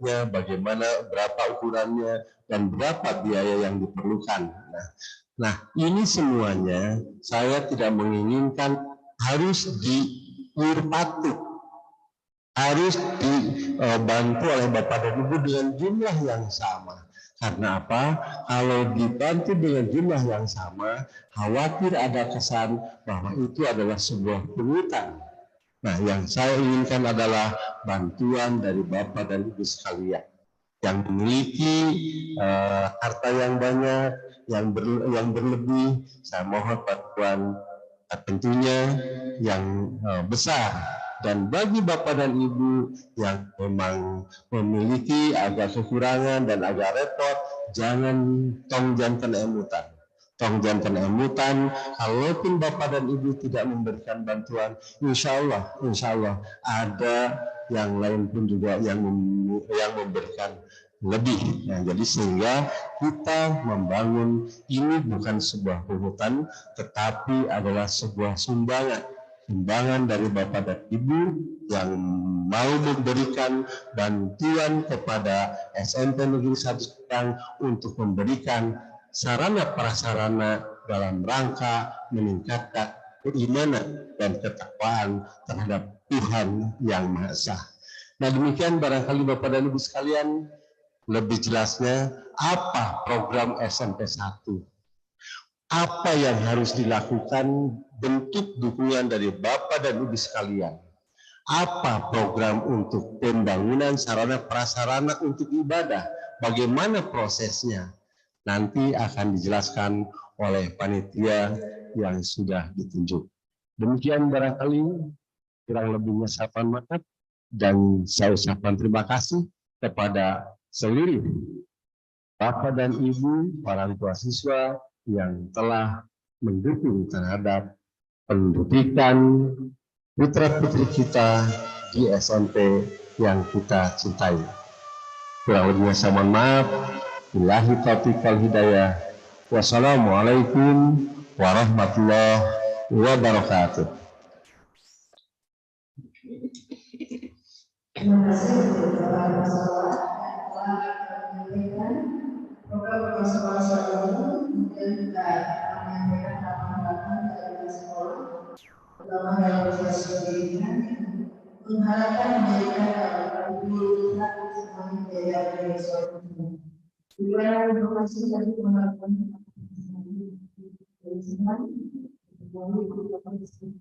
bentuknya, bagaimana, berapa ukurannya, dan berapa biaya yang diperlukan. Nah, ini semuanya saya tidak menginginkan harus diurpatuk, harus dibantu oleh Bapak dan Ibu dengan jumlah yang sama. Karena apa? Kalau dibantu dengan jumlah yang sama, khawatir ada kesan bahwa itu adalah sebuah pungutan. Nah, yang saya inginkan adalah bantuan dari Bapak dan Ibu sekalian yang memiliki harta yang banyak, yang berlebih. Saya mohon bantuan tentunya yang besar. Dan bagi Bapak dan Ibu yang memang memiliki agak kekurangan dan agak repot, jangan emutan. Tong jantan emutan, kalaupun Bapak dan Ibu tidak memberikan bantuan, insya Allah ada yang lain pun juga yang memberikan lebih. Nah, jadi sehingga kita membangun ini bukan sebuah pungutan, tetapi adalah sebuah sumbangan dari Bapak dan Ibu yang mau memberikan bantuan kepada SMP Negeri 1 Serdang untuk memberikan sarana prasarana dalam rangka meningkatkan keimanan dan ketakwaan terhadap Tuhan yang Maha Esa. Nah, demikian barangkali Bapak dan Ibu sekalian, lebih jelasnya apa program SMP 1, apa yang harus dilakukan, bentuk dukungan dari Bapak dan Ibu sekalian, apa program untuk pembangunan sarana prasarana untuk ibadah, bagaimana prosesnya, nanti akan dijelaskan oleh panitia yang sudah ditunjuk. Demikian barangkali kurang lebihnya saya mohon maaf dan saya ucapkan terima kasih kepada seluruh Bapak dan Ibu, orang tua siswa yang telah mendukung terhadap pendidikan putra-putri kita di SMP yang kita cintai. Kurang lebihnya saya mohon maaf. Billahi taufiq wal hidayah. Wassalamualaikum warahmatullahi wabarakatuh. Terima kasih kepada Bapak yang telah menyampaikan program sekolah ini, kemudian juga menyampaikan harapan-harapan dari sekolah, terutama dalam proses pendidikan, mengharapkan memberikan kebutuhan semuanya biaya dari suatu. Juga informasi dari pengalaman dari semua, melalui informasi.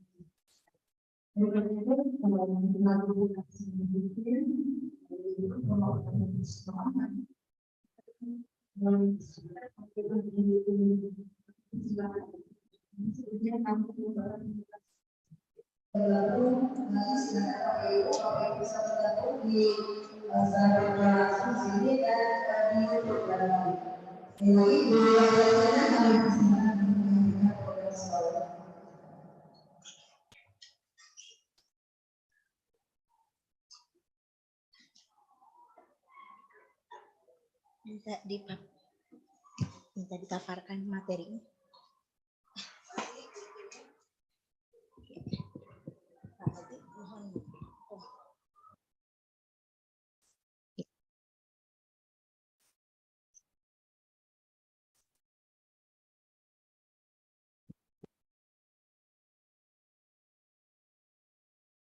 minta ditaparkan materinya.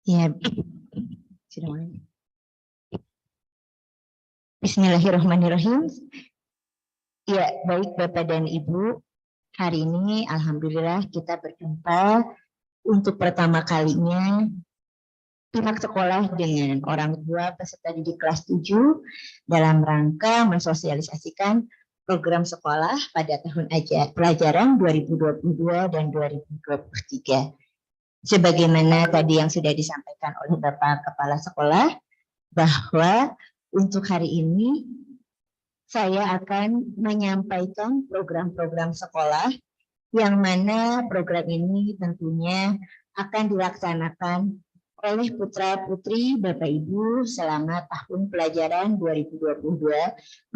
Ya, sudah mulai. Bismillahirrahmanirrahim. Ya, baik Bapak dan Ibu, hari ini alhamdulillah kita berjumpa untuk pertama kalinya pihak sekolah dengan orang tua peserta didik kelas 7 dalam rangka mensosialisasikan program sekolah pada tahun pelajaran 2022 dan 2023. Sebagaimana tadi yang sudah disampaikan oleh Bapak Kepala Sekolah, bahwa untuk hari ini saya akan menyampaikan program-program sekolah yang mana program ini tentunya akan dilaksanakan oleh putra-putri Bapak Ibu selama tahun pelajaran 2022-2023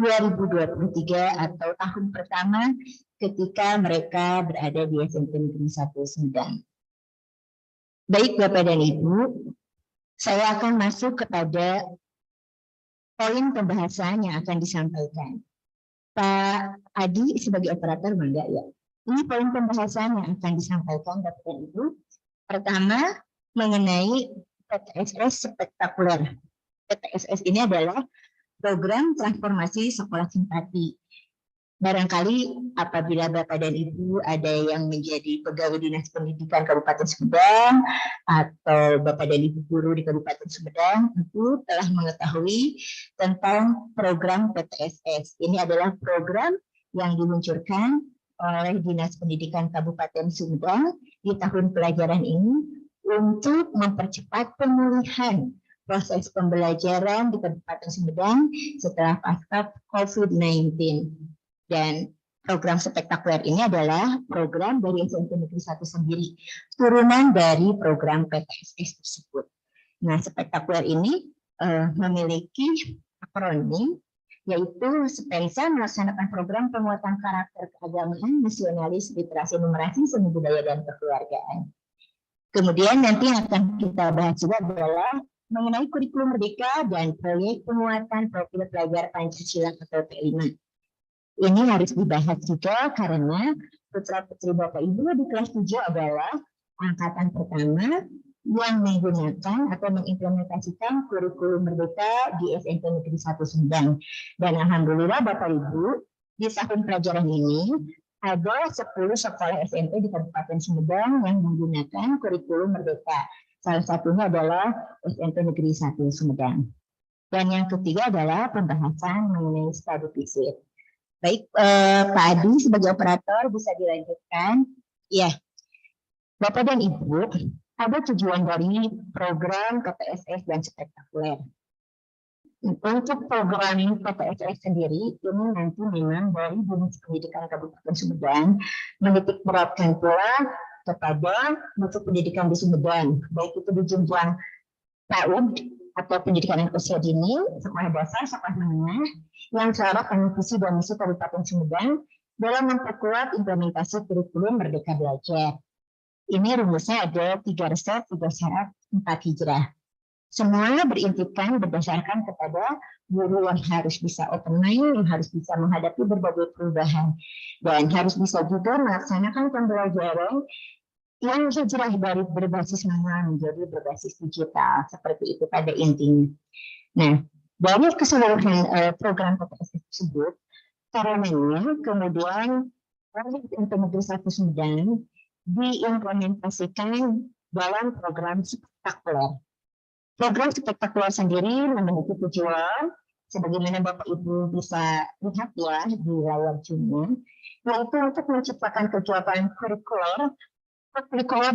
atau tahun pertama ketika mereka berada di SMP Negeri 1 Sumedang. Baik Bapak dan Ibu, saya akan masuk kepada poin pembahasan yang akan disampaikan. Pak Adi sebagai operator mangga ya. Ini poin pembahasan yang akan disampaikan Bapak dan Ibu. Pertama, mengenai PTSS spektakuler. PTSS ini adalah program transformasi sekolah simpati. Barangkali apabila Bapak dan Ibu ada yang menjadi pegawai Dinas Pendidikan Kabupaten Sumedang atau Bapak dan Ibu guru di Kabupaten Sumedang itu telah mengetahui tentang program PTSS. Ini adalah program yang diluncurkan oleh Dinas Pendidikan Kabupaten Sumedang di tahun pelajaran ini untuk mempercepat pemulihan proses pembelajaran di Kabupaten Sumedang setelah pasca COVID-19. Dan program spektakuler ini adalah program dari SMP Negeri 1 sendiri, turunan dari program PTSS tersebut. Nah, spektakuler ini memiliki akronim, yaitu SPENSA melaksanakan program penguatan karakter keagamaan, nasionalis, literasi, numerasi, seni budaya, dan kekeluargaan. Kemudian nanti yang akan kita bahas juga adalah mengenai kurikulum merdeka dan proyek penguatan profil pelajar Pancasila atau P5. Ini harus dibahas juga karena putra-putri Bapak Ibu di kelas 7 adalah angkatan pertama yang menggunakan atau mengimplementasikan kurikulum merdeka di SMP Negeri 1 Sumedang. Dan alhamdulillah Bapak Ibu, di tahun pelajaran ini ada 10 sekolah SMP di Kabupaten Sumedang yang menggunakan kurikulum merdeka. Salah satunya adalah SMP Negeri 1 Sumedang. Dan yang ketiga adalah pembahasan mengenai study visit. Baik, Pak Adi sebagai operator bisa dilanjutkan. Ya, Bapak dan Ibu, ada tujuan dari program PTSS dan spektakuler. Untuk program PTSS sendiri, ini nanti memang dari Dinas Pendidikan Kabupaten Sumedang menitik beratkan pula kepada mutu pendidikan di Sumedang, baik itu di jenjang PAUD atau pendidikan usia dini, sekolah dasar, sekolah menengah, yang syarat dan visi dan misi Kabupaten Sumedang dalam memperkuat implementasi kurikulum Merdeka Belajar. Ini rumusnya ada 3 resep, 3 syarat, 4 hijrah. Semua berintikan berdasarkan kepada guru yang harus bisa open mind, yang harus bisa menghadapi berbagai perubahan, dan harus bisa juga melaksanakan pembelajaran yang hijrah dari berbasis manual menjadi berbasis digital, seperti itu pada intinya. Nah, dari keseluruhan program PTSS tersebut, karenanya kemudian SMP Negeri 1 Sumedang diimplementasikan dalam program spektakuler. Program spektakuler sendiri memiliki tujuan, sebagaimana Bapak Ibu bisa lihat ya di layar Zoom, yaitu untuk menciptakan kegiatan kurikuler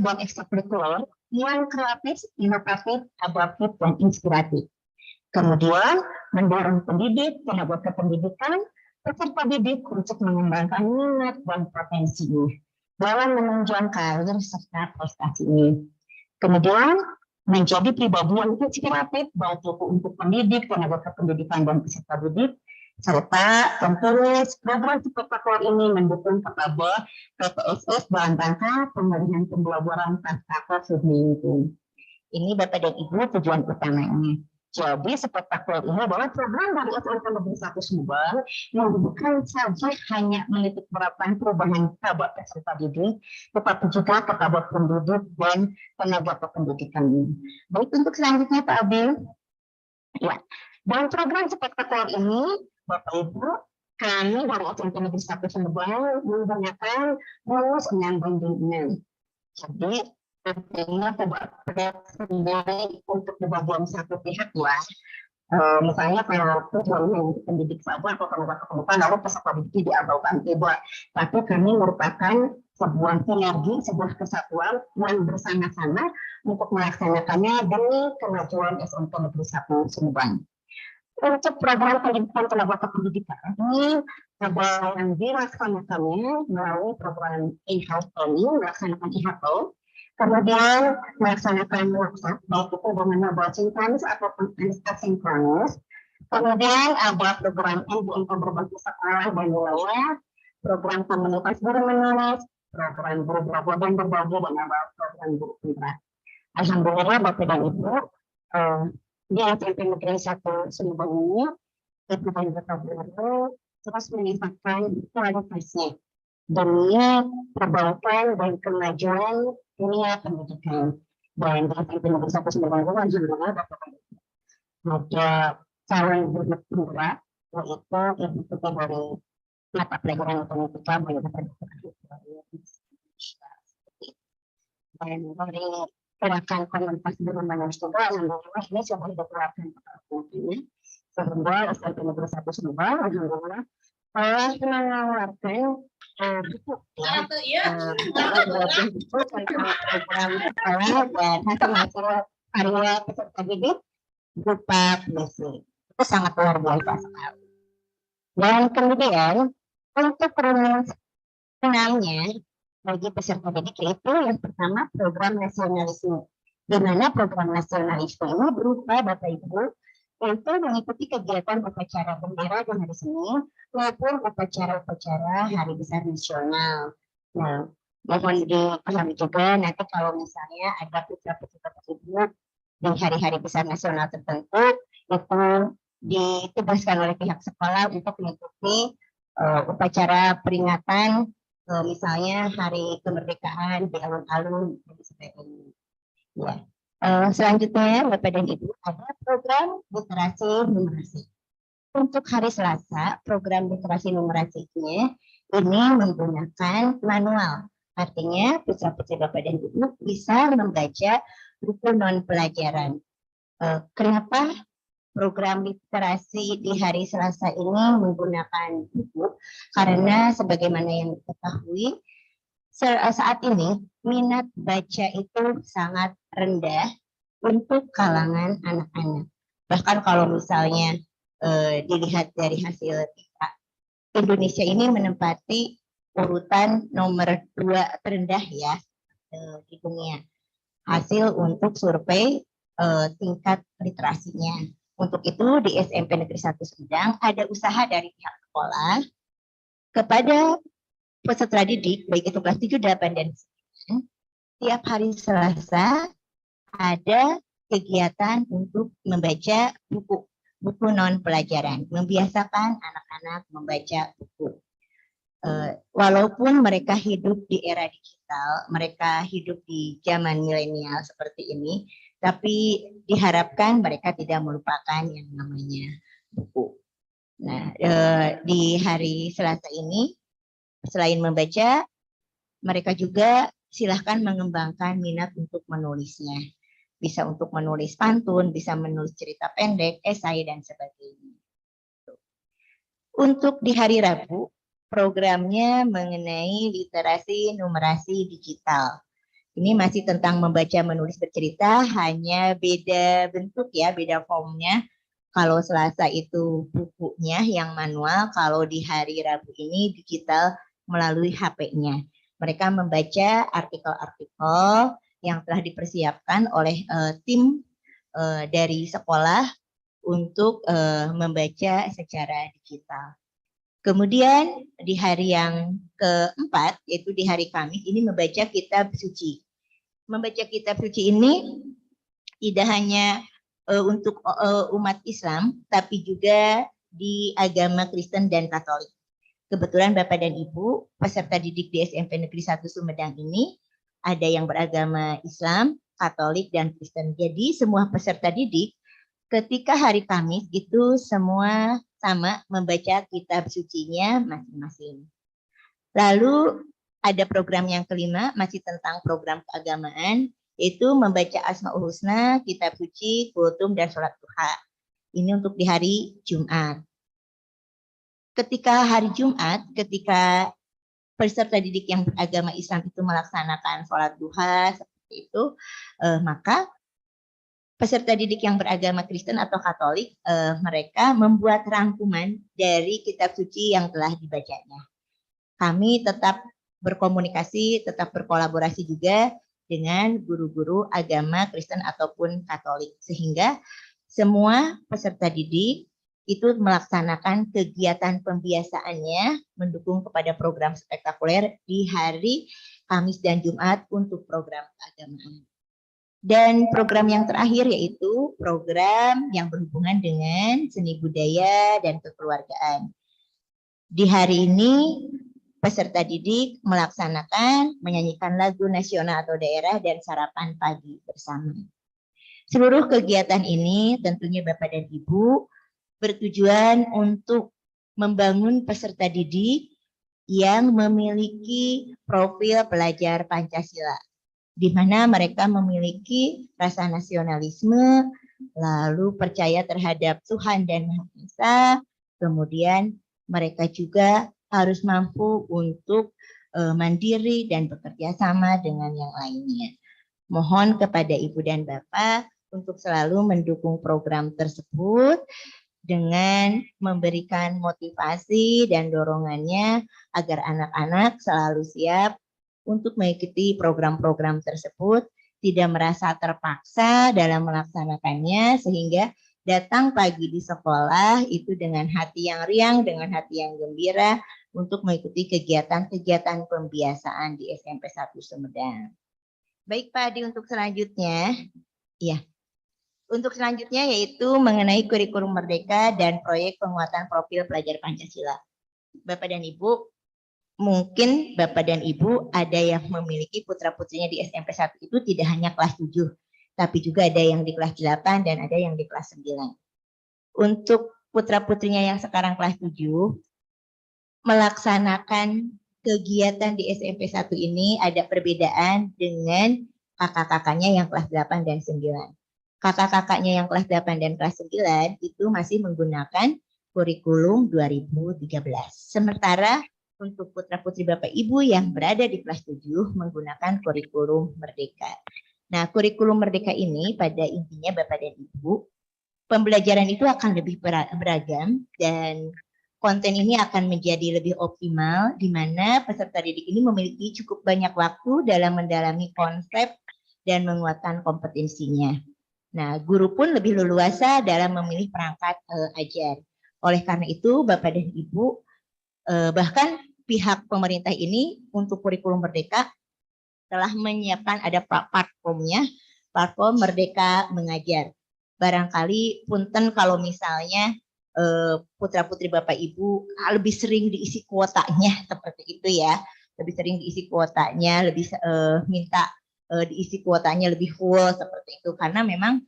dan ekstrakurikuler yang kreatif, inovatif, adaptif, dan inspiratif. Kemudian, mendorong pendidik, tenaga kependidikan, peserta didik untuk mengembangkan minat dan potensinya dalam menunjang karir serta prestasinya. Kemudian, menjadi pribadi yang inspiratif, baik itu untuk pendidik, tenaga kependidikan, dan peserta didik, serta tentunya program spektakuler ini mendukung kepada PTSS dalam rangka pemulihan pembelajaran pasca COVID-19. Ini Bapak dan Ibu tujuan utamanya. Jadi spektakuler ini adalah program dari SMP Negeri 1 Sumedang yang bukan saja hanya menitik beratkan perubahan kepada peserta didik, tetapi juga kepada pendidik dan tenaga kependidikan ini. Baik, untuk selanjutnya Pak Abil. Ya, dalam program spektakuler ini Bapak Ibu, kami dari SMP Negeri 1 Sumedang menggunakan rumus 6:6. Jadi, artinya tidak sendiri untuk di bagian satu pihak ya. Misalnya kalau tujuannya untuk pendidik saja atau tenaga kependidikan, lalu peserta didik diabaikan tidak. Tapi kami merupakan sebuah sinergi, sebuah kesatuan yang bersama-sama untuk melaksanakannya demi kemajuan SMP Negeri 1 Sumedang. Untuk program pendidikan tenaga kependidikan ini ada yang dilaksanakannya melalui program in-house training, melaksanakan IHP, kemudian melaksanakan workshop, baik itu dengan mobile sinkronis ataupun asinkronis. Kemudian ada program NBMK berbasis sekolah dan wilayah, program komunitas guru menulis, program guru belajar dan berbagi, dan ada program guru penggerak. Alhamdulillah Bapak dan Ibu, di SMP Negeri 1 Sumedang ini itu anggota baru terus meningkatkan kualitasnya demi perbaikan dan kemajuan dunia pendidikan. Dan di SMP Negeri 1 Sumedang ini juga ada calon guru kedua, yaitu ibu kita dari mata pelajaran matematika dan dari gerakan komunitas guru menulis juga alhamdulillah ini sudah dikeluarkan ini sehingga SMP Negeri 1 Sumedang alhamdulillah telah mengeluarkan buku buku tentang program sekolah dan hasil-hasil karya peserta didik berupa puisi. Itu sangat luar biasa sekali. Dan kemudian untuk rumus kenalnya bagi peserta didik itu yang pertama program nasionalisme. Di mana program nasionalisme ini berupa Bapak Ibu yaitu mengikuti kegiatan upacara bendera dan hari Senin maupun upacara-upacara hari besar nasional. Nah, mohon dipahami juga nanti kalau misalnya ada putra-putri tersebut di hari-hari besar nasional tertentu itu ditugaskan oleh pihak sekolah untuk mengikuti upacara peringatan misalnya hari kemerdekaan di alun-alun dan sebagainya. Ya. Selanjutnya Bapak dan Ibu ada program literasi numerasi. Untuk hari Selasa program literasi numerasinya ini menggunakan manual. Artinya putra-putri Bapak dan Ibu bisa membaca buku non pelajaran. Kenapa program literasi di hari Selasa ini menggunakan buku? Karena sebagaimana yang diketahui saat ini minat baca itu sangat rendah untuk kalangan anak-anak. Bahkan kalau misalnya dilihat dari hasil kita, Indonesia ini menempati urutan nomor 2 terendah ya di dunia. Hasil untuk survei tingkat literasinya. Untuk itu di SMP Negeri 1 Sumedang ada usaha dari pihak sekolah kepada peserta didik baik itu kelas 7, 8 dan 9 tiap hari Selasa ada kegiatan untuk membaca buku non pelajaran, membiasakan anak-anak membaca buku. Walaupun mereka hidup di era digital, mereka hidup di zaman milenial seperti ini, tapi diharapkan mereka tidak melupakan yang namanya buku. Nah, di hari Selasa ini selain membaca, mereka juga silahkan mengembangkan minat untuk menulisnya. Bisa untuk menulis pantun, bisa menulis cerita pendek, esai, dan sebagainya. Untuk di hari Rabu, programnya mengenai literasi numerasi digital. Ini masih tentang membaca, menulis, bercerita, hanya beda bentuk ya, beda formnya. Kalau Selasa itu bukunya yang manual, kalau di hari Rabu ini digital melalui HP-nya. Mereka membaca artikel-artikel yang telah dipersiapkan oleh tim dari sekolah untuk membaca secara digital. Kemudian di hari yang keempat, yaitu di hari Kamis, ini membaca kitab suci. Membaca kitab suci ini tidak hanya untuk umat Islam, tapi juga di agama Kristen dan Katolik. Kebetulan Bapak dan Ibu, peserta didik di SMP Negeri 1 Sumedang ini, ada yang beragama Islam, Katolik, dan Kristen. Jadi semua peserta didik ketika hari Kamis itu semua sama membaca kitab sucinya masing-masing. Lalu ada program yang kelima, masih tentang program keagamaan, yaitu membaca Asmaul Husna, kitab suci, kultum, dan sholat duha. Ini untuk di hari Jumat. Ketika hari Jumat, ketika peserta didik yang beragama Islam itu melaksanakan sholat duha seperti itu, maka peserta didik yang beragama Kristen atau Katolik, mereka membuat rangkuman dari kitab suci yang telah dibacanya. Kami tetap berkomunikasi, tetap berkolaborasi juga dengan guru-guru agama Kristen ataupun Katolik, sehingga semua peserta didik itu melaksanakan kegiatan pembiasaannya mendukung kepada program spektakuler di hari Kamis dan Jumat untuk program keagamaan. Dan program yang terakhir yaitu program yang berhubungan dengan seni budaya dan kekeluargaan. Di hari ini peserta didik melaksanakan menyanyikan lagu nasional atau daerah dan sarapan pagi bersama. Seluruh kegiatan ini tentunya Bapak dan Ibu bertujuan untuk membangun peserta didik yang memiliki profil pelajar Pancasila, di mana mereka memiliki rasa nasionalisme, lalu percaya terhadap Tuhan dan Maha Esa, kemudian mereka juga harus mampu untuk mandiri dan bekerja sama dengan yang lainnya. Mohon kepada Ibu dan Bapak untuk selalu mendukung program tersebut dengan memberikan motivasi dan dorongannya agar anak-anak selalu siap untuk mengikuti program-program tersebut, tidak merasa terpaksa dalam melaksanakannya, sehingga datang pagi di sekolah itu dengan hati yang riang, dengan hati yang gembira untuk mengikuti kegiatan-kegiatan pembiasaan di SMP 1 Sumedang. Baik Pak Adi, untuk selanjutnya, ya. Untuk selanjutnya yaitu mengenai kurikulum merdeka dan proyek penguatan profil pelajar Pancasila. Bapak dan Ibu, mungkin Bapak dan Ibu ada yang memiliki putra-putrinya di SMP 1 itu tidak hanya kelas 7, tapi juga ada yang di kelas 8 dan ada yang di kelas 9. Untuk putra-putrinya yang sekarang kelas 7, melaksanakan kegiatan di SMP 1 ini ada perbedaan dengan kakak-kakaknya yang kelas 8 dan 9. Kakak-kakaknya yang kelas 8 dan kelas 9 itu masih menggunakan kurikulum 2013. Sementara untuk putra-putri Bapak Ibu yang berada di kelas 7 menggunakan kurikulum merdeka. Nah, kurikulum merdeka ini pada intinya Bapak dan Ibu, pembelajaran itu akan lebih beragam dan konten ini akan menjadi lebih optimal di mana peserta didik ini memiliki cukup banyak waktu dalam mendalami konsep dan menguatkan kompetensinya. Nah, guru pun lebih leluasa dalam memilih perangkat ajar. Oleh karena itu, Bapak dan Ibu, bahkan pihak pemerintah ini untuk kurikulum merdeka telah menyiapkan ada platformnya, platform Merdeka Mengajar. Barangkali punten kalau misalnya putra-putri Bapak Ibu lebih sering diisi kuotanya seperti itu ya, lebih sering diisi kuotanya, lebih minta diisi kuotanya lebih full seperti itu, karena memang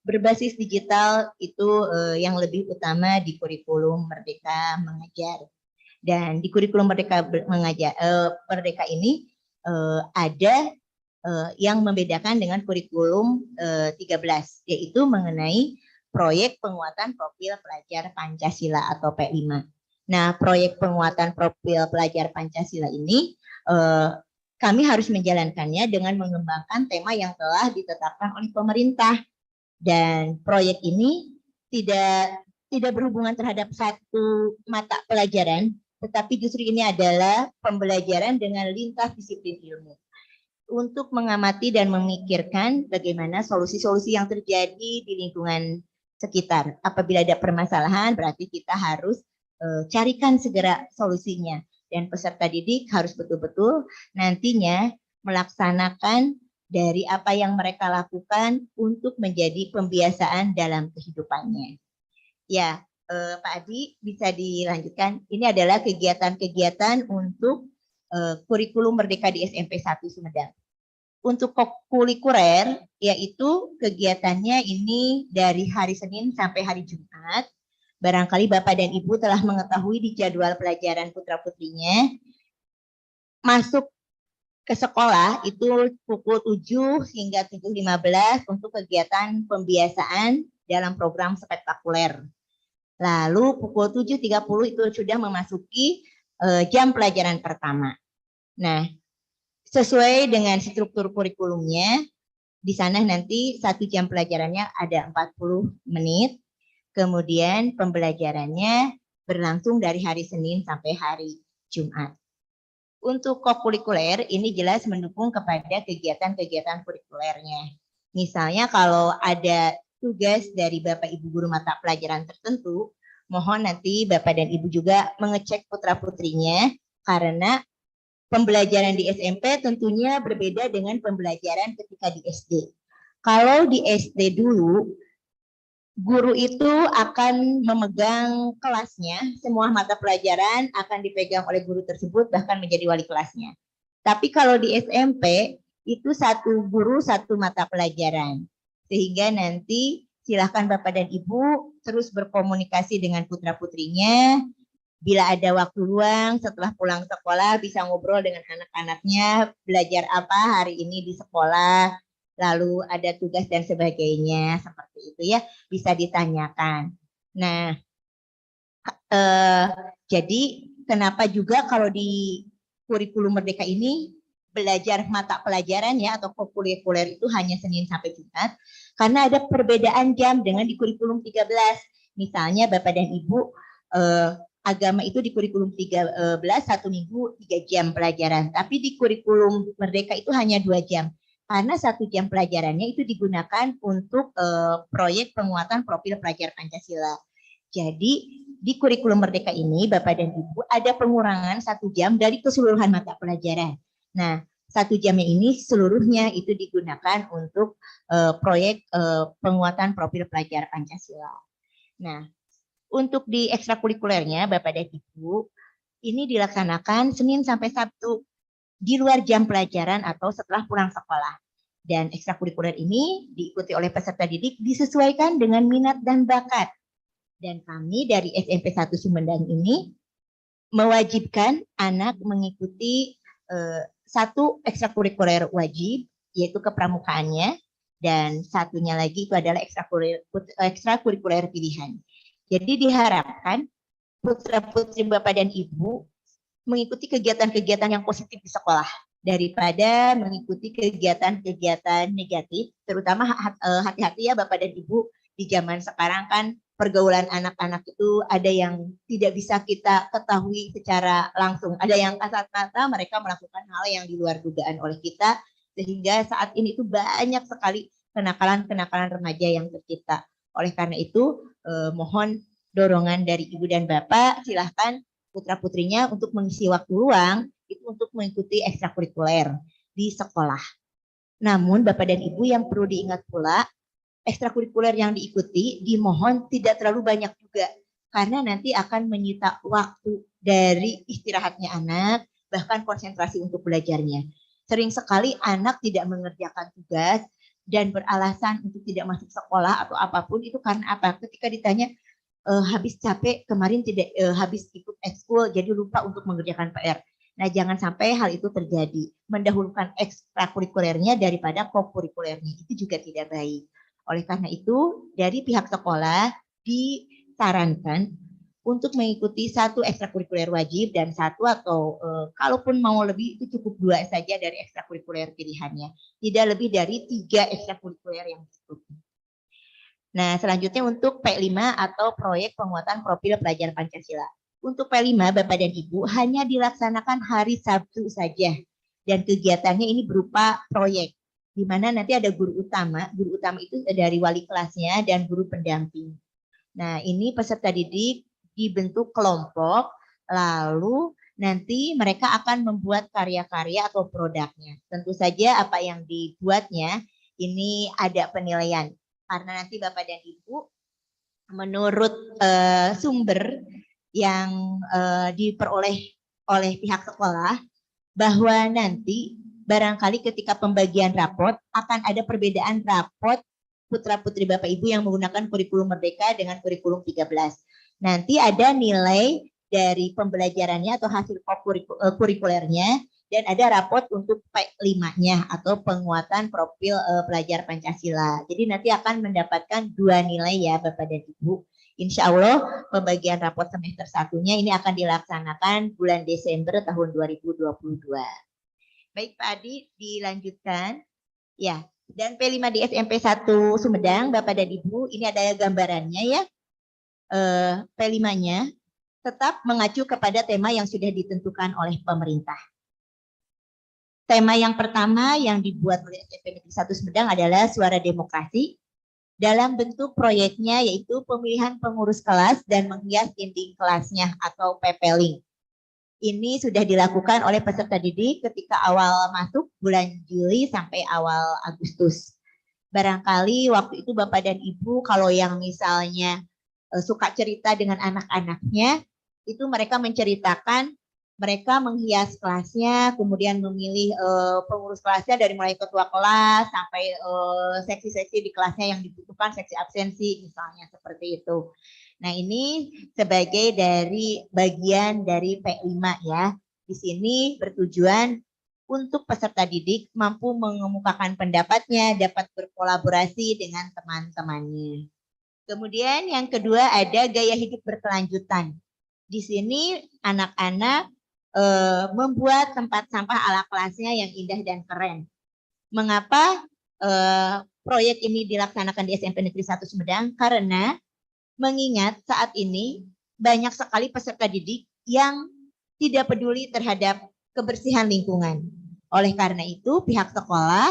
berbasis digital itu yang lebih utama di kurikulum Merdeka Mengajar. Dan di kurikulum Merdeka Mengajar Merdeka ini ada yang membedakan dengan kurikulum 13, yaitu mengenai proyek penguatan profil pelajar Pancasila atau P5. Nah, proyek penguatan profil pelajar Pancasila ini kami harus menjalankannya dengan mengembangkan tema yang telah ditetapkan oleh pemerintah. Dan proyek ini tidak berhubungan terhadap satu mata pelajaran, tetapi justru ini adalah pembelajaran dengan lintas disiplin ilmu untuk mengamati dan memikirkan bagaimana solusi-solusi yang terjadi di lingkungan sekitar. Apabila ada permasalahan, berarti kita harus carikan segera solusinya. Dan peserta didik harus betul-betul nantinya melaksanakan dari apa yang mereka lakukan untuk menjadi pembiasaan dalam kehidupannya. Ya, Pak Adi bisa dilanjutkan. Ini adalah kegiatan-kegiatan untuk kurikulum merdeka di SMP 1 Sumedang. Untuk kokulikuler, yaitu kegiatannya ini dari hari Senin sampai hari Jumat. Barangkali Bapak dan Ibu telah mengetahui di jadwal pelajaran putra-putrinya, masuk ke sekolah itu pukul 7 hingga 7.15 untuk kegiatan pembiasaan dalam program spektakuler. Lalu pukul 7.30 itu sudah memasuki jam pelajaran pertama. Nah, sesuai dengan struktur kurikulumnya, di sana nanti 1 jam pelajarannya ada 40 menit. Kemudian pembelajarannya berlangsung dari hari Senin sampai hari Jumat. Untuk kokulikuler ini jelas mendukung kepada kegiatan-kegiatan kurikulernya. Misalnya kalau ada tugas dari Bapak Ibu guru mata pelajaran tertentu, mohon nanti Bapak dan Ibu juga mengecek putra-putrinya, karena pembelajaran di SMP tentunya berbeda dengan pembelajaran ketika di SD. Kalau di SD dulu, guru itu akan memegang kelasnya, semua mata pelajaran akan dipegang oleh guru tersebut, bahkan menjadi wali kelasnya. Tapi kalau di SMP, itu satu guru, satu mata pelajaran. Sehingga nanti silahkan Bapak dan Ibu terus berkomunikasi dengan putra-putrinya. Bila ada waktu luang setelah pulang sekolah, bisa ngobrol dengan anak-anaknya, belajar apa hari ini di sekolah, lalu ada tugas dan sebagainya, seperti itu ya, bisa ditanyakan. Nah, jadi kenapa juga kalau di kurikulum Merdeka ini belajar mata pelajaran ya atau kokurikuler itu hanya Senin sampai Jumat, karena ada perbedaan jam dengan di kurikulum 13. Misalnya Bapak dan Ibu agama itu di kurikulum 13 1 minggu 3 jam pelajaran, tapi di kurikulum Merdeka itu hanya 2 jam. Karena 1 jam pelajarannya itu digunakan untuk proyek penguatan profil pelajar Pancasila. Jadi di kurikulum Merdeka ini Bapak dan Ibu ada pengurangan 1 jam dari keseluruhan mata pelajaran. Nah, 1 jamnya ini seluruhnya itu digunakan untuk proyek penguatan profil pelajar Pancasila. Nah, untuk di ekstrakurikulernya Bapak dan Ibu, ini dilaksanakan Senin sampai Sabtu di luar jam pelajaran atau setelah pulang sekolah. Dan ekstrakurikuler ini diikuti oleh peserta didik disesuaikan dengan minat dan bakat. Dan kami dari SMP 1 Sumedang ini mewajibkan anak mengikuti satu ekstrakurikuler wajib, yaitu kepramukaannya, dan satunya lagi itu adalah ekstrakurikuler pilihan. Jadi diharapkan putra-putri Bapak dan Ibu mengikuti kegiatan-kegiatan yang positif di sekolah daripada mengikuti kegiatan-kegiatan negatif, terutama hati-hati ya Bapak dan Ibu, di zaman sekarang kan pergaulan anak-anak itu ada yang tidak bisa kita ketahui secara langsung, ada yang kasat mata mereka melakukan hal yang di luar dugaan oleh kita, sehingga saat ini itu banyak sekali kenakalan-kenakalan remaja yang tercipta. Oleh karena itu, mohon dorongan dari Ibu dan Bapak, silahkan putra-putrinya untuk mengisi waktu luang, itu untuk mengikuti ekstrakurikuler di sekolah. Namun Bapak dan Ibu yang perlu diingat pula, ekstrakurikuler yang diikuti dimohon tidak terlalu banyak juga, karena nanti akan menyita waktu dari istirahatnya anak, bahkan konsentrasi untuk belajarnya. Sering sekali anak tidak mengerjakan tugas, dan beralasan untuk tidak masuk sekolah atau apapun itu karena apa? Ketika ditanya habis capek kemarin tidak habis ikut ekskul jadi lupa untuk mengerjakan PR. Nah, jangan sampai hal itu terjadi. Mendahulukan ekstrakurikulernya daripada kokurikulernya itu juga tidak baik. Oleh karena itu, dari pihak sekolah disarankan untuk mengikuti satu ekstrakurikuler wajib dan satu atau kalaupun mau lebih itu cukup 2 saja dari ekstrakurikuler pilihannya. Tidak lebih dari 3 ekstrakurikuler yang diikuti. Nah, selanjutnya untuk P5 atau proyek penguatan profil pelajar Pancasila. Untuk P5 Bapak dan Ibu hanya dilaksanakan hari Sabtu saja. Dan kegiatannya ini berupa proyek, di mana nanti ada guru utama itu dari wali kelasnya dan guru pendamping. Nah, ini peserta didik dibentuk kelompok, lalu nanti mereka akan membuat karya-karya atau produknya. Tentu saja apa yang dibuatnya ini ada penilaian, karena nanti Bapak dan Ibu menurut sumber yang diperoleh oleh pihak sekolah, bahwa nanti barangkali ketika pembagian rapot akan ada perbedaan rapot putra-putri Bapak Ibu yang menggunakan kurikulum Merdeka dengan kurikulum 13. Nanti ada nilai dari pembelajarannya atau hasil kurikulernya, dan ada rapot untuk P5-nya atau penguatan profil pelajar Pancasila. Jadi nanti akan mendapatkan 2 nilai ya Bapak dan Ibu. Insya Allah pembagian rapot semester 1-nya ini akan dilaksanakan bulan Desember tahun 2022. Baik Pak Adi, dilanjutkan. Ya, dan P5 di SMP 1 Sumedang, Bapak dan Ibu, ini ada gambarannya ya. P5-nya tetap mengacu kepada tema yang sudah ditentukan oleh pemerintah. Tema yang pertama yang dibuat oleh SMP 1 Sumedang adalah Suara Demokrasi. Dalam bentuk proyeknya yaitu pemilihan pengurus kelas dan menghias dinding kelasnya atau PPLing. Ini sudah dilakukan oleh peserta didik ketika awal masuk bulan Juli sampai awal Agustus. Barangkali waktu itu Bapak dan Ibu kalau yang misalnya suka cerita dengan anak-anaknya, itu mereka menceritakan mereka menghias kelasnya, kemudian memilih pengurus kelasnya dari mulai ketua kelas sampai seksi-seksi di kelasnya yang dibutuhkan, seksi absensi misalnya seperti itu. Nah ini sebagai dari bagian dari P5 ya. Di sini bertujuan untuk peserta didik mampu mengemukakan pendapatnya, dapat berkolaborasi dengan teman-temannya. Kemudian yang kedua ada gaya hidup berkelanjutan. Di sini anak-anak membuat tempat sampah ala kelasnya yang indah dan keren. Mengapa proyek ini dilaksanakan di SMP Negeri 1 Sumedang? Karena mengingat saat ini banyak sekali peserta didik yang tidak peduli terhadap kebersihan lingkungan. Oleh karena itu, pihak sekolah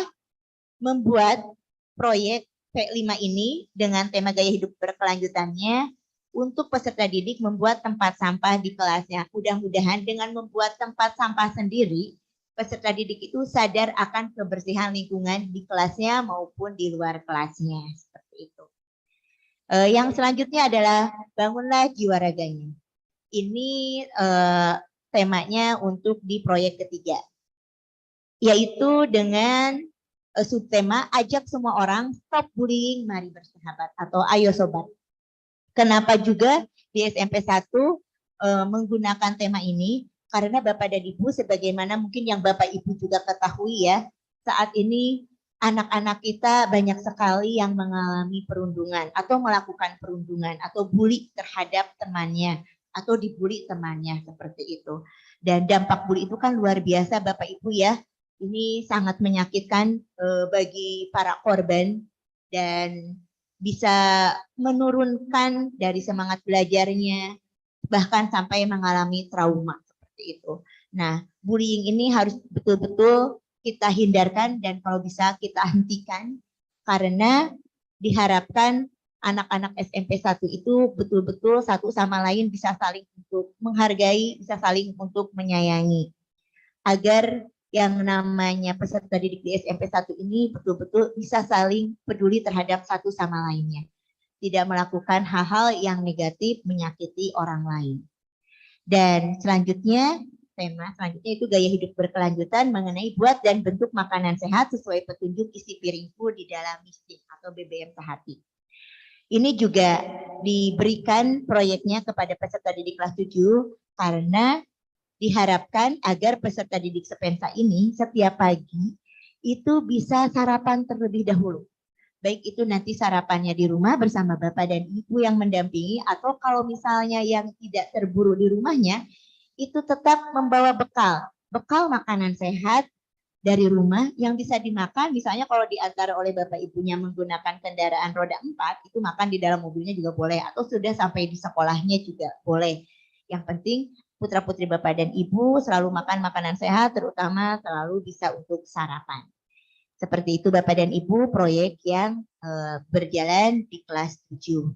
membuat proyek P5 ini dengan tema gaya hidup berkelanjutannya untuk peserta didik membuat tempat sampah di kelasnya. Mudah-mudahan dengan membuat tempat sampah sendiri, peserta didik itu sadar akan kebersihan lingkungan di kelasnya maupun di luar kelasnya. Seperti itu. Yang selanjutnya adalah bangunlah jiwa raganya. Ini temanya untuk di proyek ketiga, yaitu dengan subtema ajak semua orang stop bullying, mari bersahabat atau ayo sobat. Kenapa juga di SMP 1 menggunakan tema ini? Karena Bapak dan Ibu sebagaimana mungkin yang Bapak Ibu juga ketahui ya, saat ini anak-anak kita banyak sekali yang mengalami perundungan atau melakukan perundungan atau bully terhadap temannya atau dibully temannya seperti itu. Dan dampak bully itu kan luar biasa Bapak Ibu ya. Ini sangat menyakitkan bagi para korban dan bisa menurunkan dari semangat belajarnya, bahkan sampai mengalami trauma seperti itu. Nah, bullying ini harus betul-betul kita hindarkan dan kalau bisa kita hentikan karena diharapkan anak-anak SMP 1 itu betul-betul satu sama lain bisa saling untuk menghargai, bisa saling untuk menyayangi. Agar yang namanya peserta didik di SMP 1 ini betul-betul bisa saling peduli terhadap satu sama lainnya. Tidak melakukan hal-hal yang negatif menyakiti orang lain. Dan selanjutnya, tema selanjutnya itu gaya hidup berkelanjutan mengenai buat dan bentuk makanan sehat sesuai petunjuk isi piringku di dalam miskin atau BBM Sehati. Ini juga diberikan proyeknya kepada peserta didik kelas 7 karena diharapkan agar peserta didik Sepensa ini setiap pagi itu bisa sarapan terlebih dahulu. Baik itu nanti sarapannya di rumah bersama Bapak dan Ibu yang mendampingi atau kalau misalnya yang tidak terburu di rumahnya itu tetap membawa bekal makanan sehat dari rumah yang bisa dimakan. Misalnya kalau diantar oleh Bapak Ibunya menggunakan kendaraan roda 4 itu makan di dalam mobilnya juga boleh atau sudah sampai di sekolahnya juga boleh. Yang penting putra-putri Bapak dan Ibu selalu makan makanan sehat, terutama selalu bisa untuk sarapan. Seperti itu Bapak dan Ibu proyek yang berjalan di kelas 7.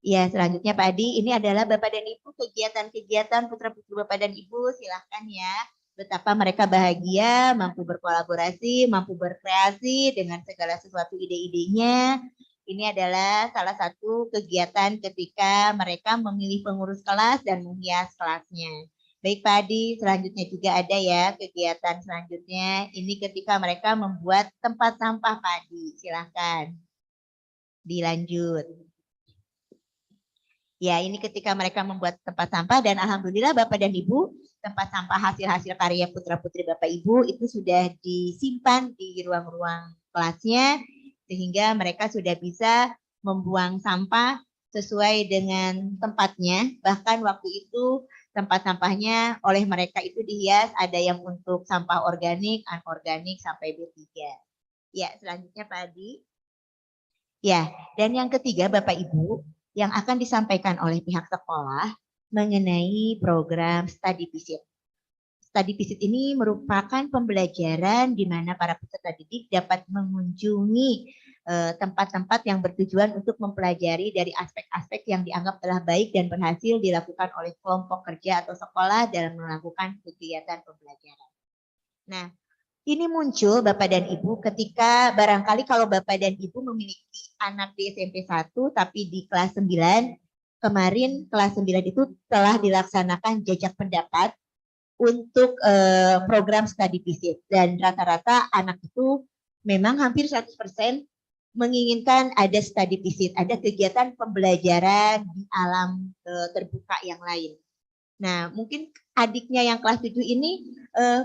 Ya, selanjutnya Pak Adi, ini adalah Bapak dan Ibu kegiatan-kegiatan putra-putri Bapak dan Ibu, silahkan ya. Betapa mereka bahagia, mampu berkolaborasi, mampu berkreasi dengan segala sesuatu ide-idenya. Ini adalah salah satu kegiatan ketika mereka memilih pengurus kelas dan menghias kelasnya. Baik Pak Adi, selanjutnya juga ada ya kegiatan selanjutnya. Ini ketika mereka membuat tempat sampah Pak Adi, silahkan dilanjut. Ya, ini ketika mereka membuat tempat sampah dan alhamdulillah Bapak dan Ibu, tempat sampah hasil-hasil karya putra-putri Bapak Ibu itu sudah disimpan di ruang-ruang kelasnya sehingga mereka sudah bisa membuang sampah sesuai dengan tempatnya. Bahkan waktu itu tempat sampahnya oleh mereka itu dihias, ada yang untuk sampah organik, anorganik sampai B3. Ya, selanjutnya Pak Adi. Ya, dan yang ketiga Bapak Ibu, yang akan disampaikan oleh pihak sekolah mengenai program study visit. Study visit ini merupakan pembelajaran di mana para peserta didik dapat mengunjungi tempat-tempat yang bertujuan untuk mempelajari dari aspek-aspek yang dianggap telah baik dan berhasil dilakukan oleh kelompok kerja atau sekolah dalam melakukan kegiatan pembelajaran. Nah, Ini muncul Bapak dan Ibu ketika barangkali kalau Bapak dan Ibu memiliki anak di SMP 1 tapi di kelas 9, kemarin kelas 9 itu telah dilaksanakan jajak pendapat untuk program study visit. Dan rata-rata anak itu memang hampir 100% menginginkan ada study visit, ada kegiatan pembelajaran di alam terbuka yang lain. Nah, mungkin adiknya yang kelas 7 ini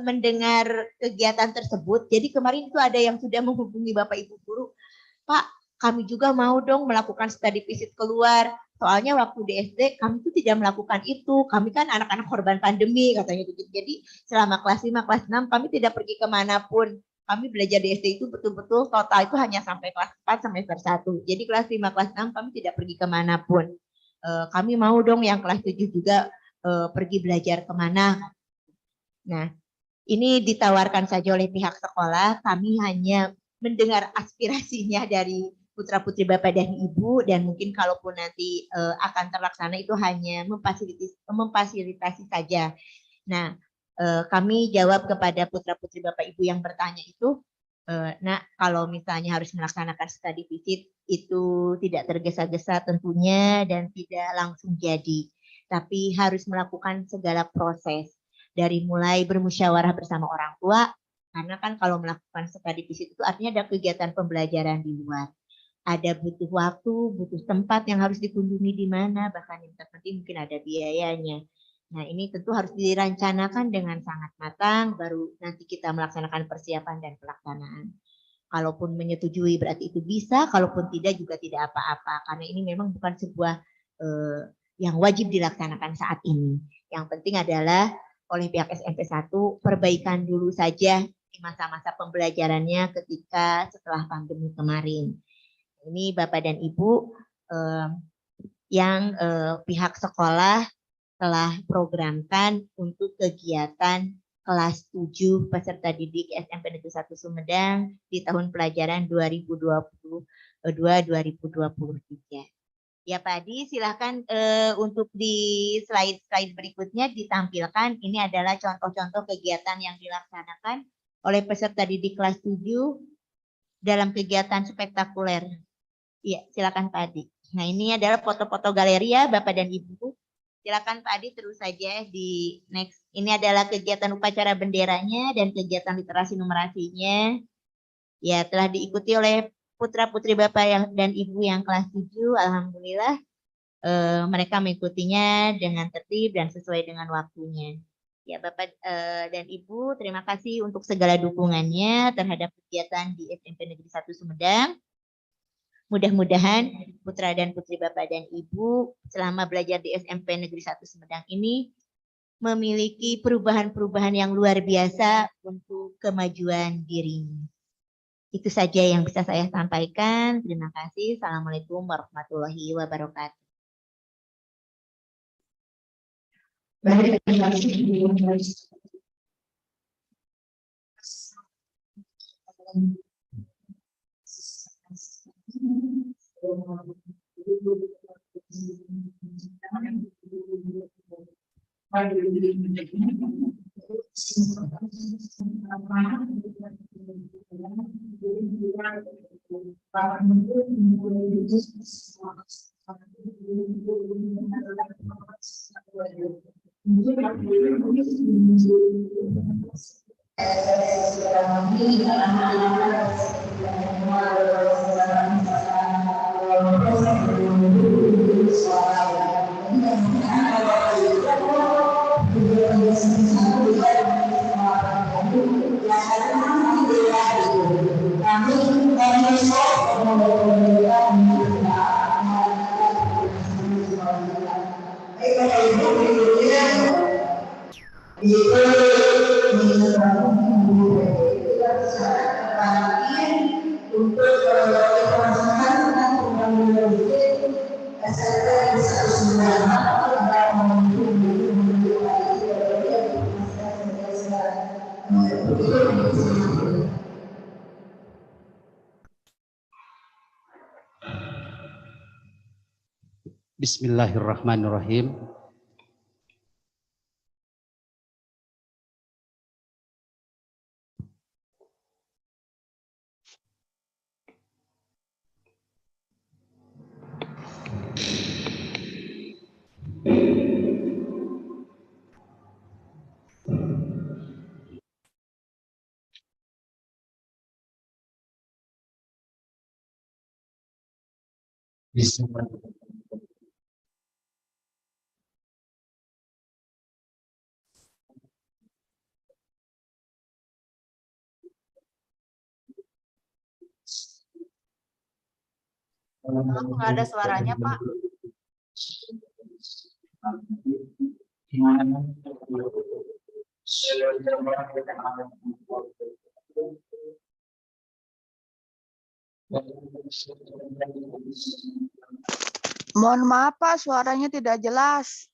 mendengar kegiatan tersebut. Jadi kemarin itu ada yang sudah menghubungi Bapak Ibu guru, Pak, kami juga mau dong melakukan study visit keluar. Soalnya waktu di SD kami itu tidak melakukan itu. Kami kan anak-anak korban pandemi katanya gitu. Jadi selama kelas 5, kelas 6 kami tidak pergi kemanapun. Kami belajar di SD itu betul-betul total itu hanya sampai kelas 4 semester 1. Jadi kelas 5, kelas 6 kami tidak pergi kemanapun. Kami mau dong yang kelas 7 juga pergi belajar kemana. Nah, ini ditawarkan saja oleh pihak sekolah. Kami hanya mendengar aspirasinya dari putra-putri Bapak dan Ibu, dan mungkin kalaupun nanti akan terlaksana itu hanya memfasilitasi saja. Nah, kami jawab kepada putra-putri Bapak Ibu yang bertanya itu, nah kalau misalnya harus melaksanakan study visit itu tidak tergesa-gesa tentunya dan tidak langsung jadi. Tapi harus melakukan segala proses dari mulai bermusyawarah bersama orang tua, karena kan kalau melakukan study visit itu artinya ada kegiatan pembelajaran di luar. Ada butuh waktu, butuh tempat yang harus dikunjungi di mana, bahkan yang terpenting mungkin ada biayanya. Nah, ini tentu harus direncanakan dengan sangat matang, baru nanti kita melaksanakan persiapan dan pelaksanaan. Kalaupun menyetujui berarti itu bisa, kalaupun tidak juga tidak apa-apa, karena ini memang bukan sebuah yang wajib dilaksanakan saat ini. Yang penting adalah oleh pihak SMP 1 perbaikan dulu saja di masa-masa pembelajarannya ketika setelah pandemi kemarin. Ini Bapak dan Ibu yang pihak sekolah telah programkan untuk kegiatan kelas 7 peserta didik SMP Negeri 1 Sumedang di tahun pelajaran 2022-2023. Ya Pak Adi, silakan untuk di slide berikutnya ditampilkan. Ini adalah contoh-contoh kegiatan yang dilaksanakan oleh peserta didik kelas 7 dalam kegiatan spektakuler. Iya, silakan Pak Adi. Nah, ini adalah foto-foto galeri ya Bapak dan Ibu. Silakan Pak Adi terus saja di next. Ini adalah kegiatan upacara benderanya dan kegiatan literasi numerasinya. Ya, telah diikuti oleh putra-putri Bapak dan Ibu yang kelas 7, alhamdulillah mereka mengikutinya dengan tertib dan sesuai dengan waktunya. Ya Bapak dan Ibu, terima kasih untuk segala dukungannya terhadap kegiatan di SMP Negeri 1 Sumedang. Mudah-mudahan putra dan putri Bapak dan Ibu selama belajar di SMP Negeri 1 Sumedang ini memiliki perubahan-perubahan yang luar biasa untuk kemajuan dirinya. Itu saja yang bisa saya sampaikan. Terima kasih. Assalamualaikum warahmatullahi wabarakatuh. Baik, terima kasih. Bismillahirrahmanirrahim. Bisa. Nggak ada suaranya, Pak. Mohon maaf Pak, suaranya tidak jelas.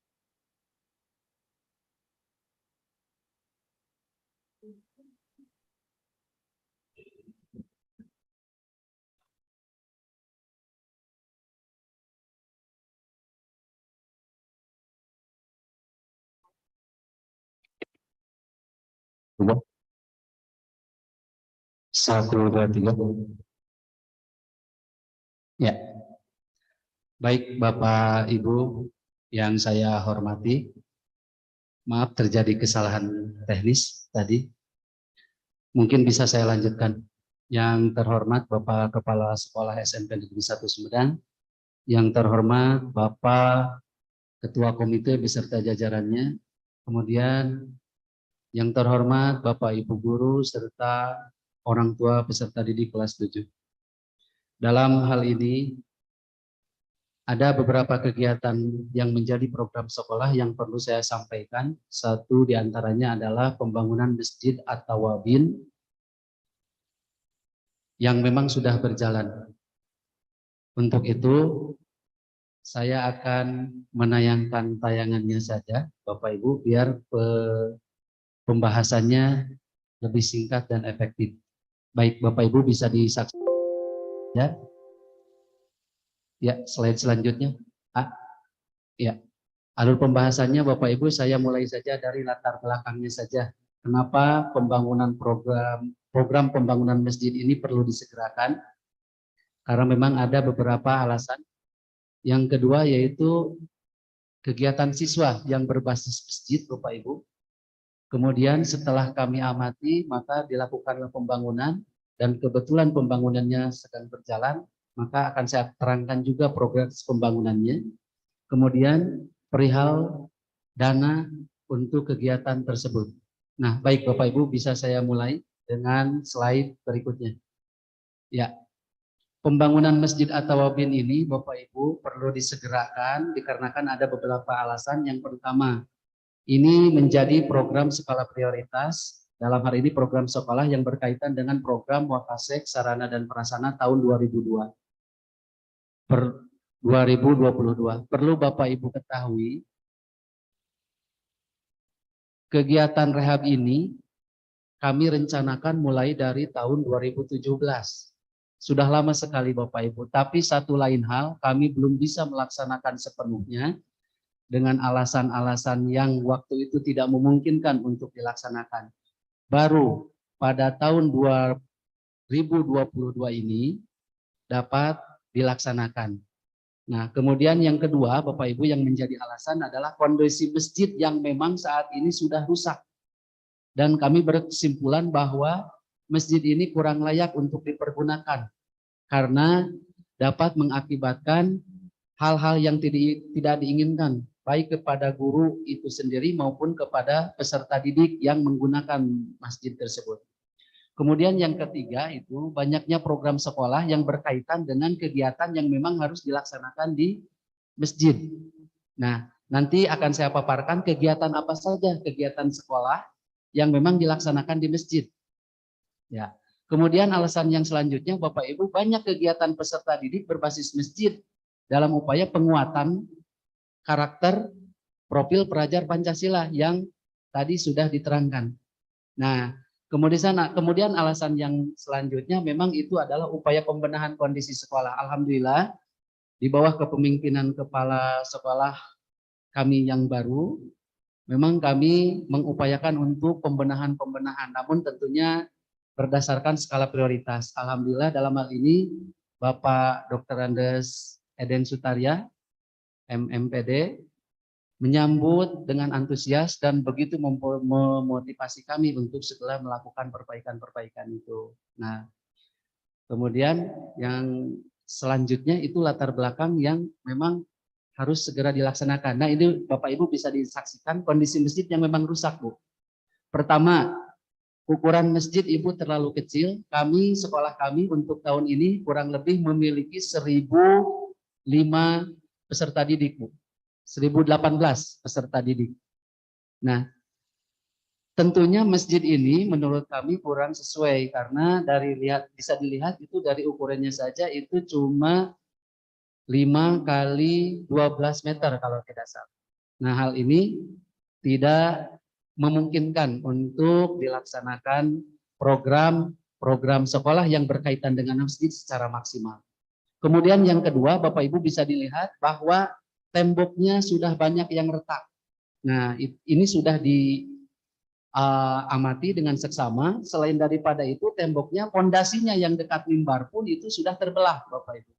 Satu, dua, tiga. Ya, baik Bapak Ibu yang saya hormati, maaf terjadi kesalahan teknis tadi. Mungkin bisa saya lanjutkan. Yang terhormat Bapak Kepala Sekolah SMP Negeri 1 Sumedang, yang terhormat Bapak Ketua Komite beserta jajarannya, kemudian yang terhormat Bapak Ibu Guru serta orang tua peserta didik kelas 7. Dalam hal ini ada beberapa kegiatan yang menjadi program sekolah yang perlu saya sampaikan. Satu diantaranya adalah pembangunan Masjid At-Tawabin yang memang sudah berjalan. Untuk itu, saya akan menayangkan tayangannya saja, Bapak Ibu, biar pembahasannya lebih singkat dan efektif. Baik, Bapak Ibu bisa disaksikan. Ya, slide selanjutnya. Ya, alur pembahasannya Bapak Ibu, saya mulai saja dari latar belakangnya saja. Kenapa pembangunan program pembangunan masjid ini perlu disegerakan? Karena memang ada beberapa alasan. Yang kedua yaitu kegiatan siswa yang berbasis masjid, Bapak Ibu. Kemudian setelah kami amati, maka dilakukanlah pembangunan dan kebetulan pembangunannya sedang berjalan, maka akan saya terangkan juga progres pembangunannya. Kemudian perihal dana untuk kegiatan tersebut. Nah, baik Bapak Ibu, bisa saya mulai dengan slide berikutnya. Ya, pembangunan Masjid At-Tawabin ini Bapak Ibu perlu disegerakan dikarenakan ada beberapa alasan. Yang pertama, ini menjadi program skala prioritas. Dalam hari ini program sekolah yang berkaitan dengan program Wakasek Sarana dan Prasarana tahun 2022. Perlu Bapak Ibu ketahui, kegiatan rehab ini kami rencanakan mulai dari tahun 2017. Sudah lama sekali Bapak Ibu, tapi satu lain hal, kami belum bisa melaksanakan sepenuhnya dengan alasan-alasan yang waktu itu tidak memungkinkan untuk dilaksanakan. Baru pada tahun 2022 ini dapat dilaksanakan. Nah, kemudian yang kedua, Bapak Ibu, yang menjadi alasan adalah kondisi masjid yang memang saat ini sudah rusak. Dan kami berkesimpulan bahwa masjid ini kurang layak untuk dipergunakan karena dapat mengakibatkan hal-hal yang tidak diinginkan, baik kepada guru itu sendiri maupun kepada peserta didik yang menggunakan masjid tersebut. Kemudian yang ketiga itu banyaknya program sekolah yang berkaitan dengan kegiatan yang memang harus dilaksanakan di masjid. Nah, nanti akan saya paparkan kegiatan apa saja kegiatan sekolah yang memang dilaksanakan di masjid. Ya. Kemudian alasan yang selanjutnya Bapak Ibu, banyak kegiatan peserta didik berbasis masjid dalam upaya penguatan karakter profil pelajar Pancasila yang tadi sudah diterangkan. Nah, kemudian alasan yang selanjutnya memang itu adalah upaya pembenahan kondisi sekolah. Alhamdulillah di bawah kepemimpinan kepala sekolah kami yang baru, memang kami mengupayakan untuk pembenahan, namun tentunya berdasarkan skala prioritas. Alhamdulillah dalam hal ini Bapak Dr. Andes Eden Sutaria, MMPD, menyambut dengan antusias dan begitu memotivasi kami untuk segera melakukan perbaikan-perbaikan itu. Nah, kemudian yang selanjutnya itu latar belakang yang memang harus segera dilaksanakan. Nah, ini Bapak Ibu bisa disaksikan kondisi masjid yang memang rusak, Bu. Pertama, ukuran masjid Ibu terlalu kecil. Sekolah kami untuk tahun ini kurang lebih memiliki 1.005 peserta didik, Bu. 1.018 peserta didik. Nah, tentunya masjid ini menurut kami kurang sesuai karena bisa dilihat itu dari ukurannya saja itu cuma 5 kali 12 meter kalau tidak salah. Nah, hal ini tidak memungkinkan untuk dilaksanakan program sekolah yang berkaitan dengan masjid secara maksimal. Kemudian yang kedua, Bapak Ibu bisa dilihat bahwa temboknya sudah banyak yang retak. Nah, ini sudah amati dengan seksama. Selain daripada itu, temboknya, pondasinya yang dekat mimbar pun itu sudah terbelah, Bapak Ibu.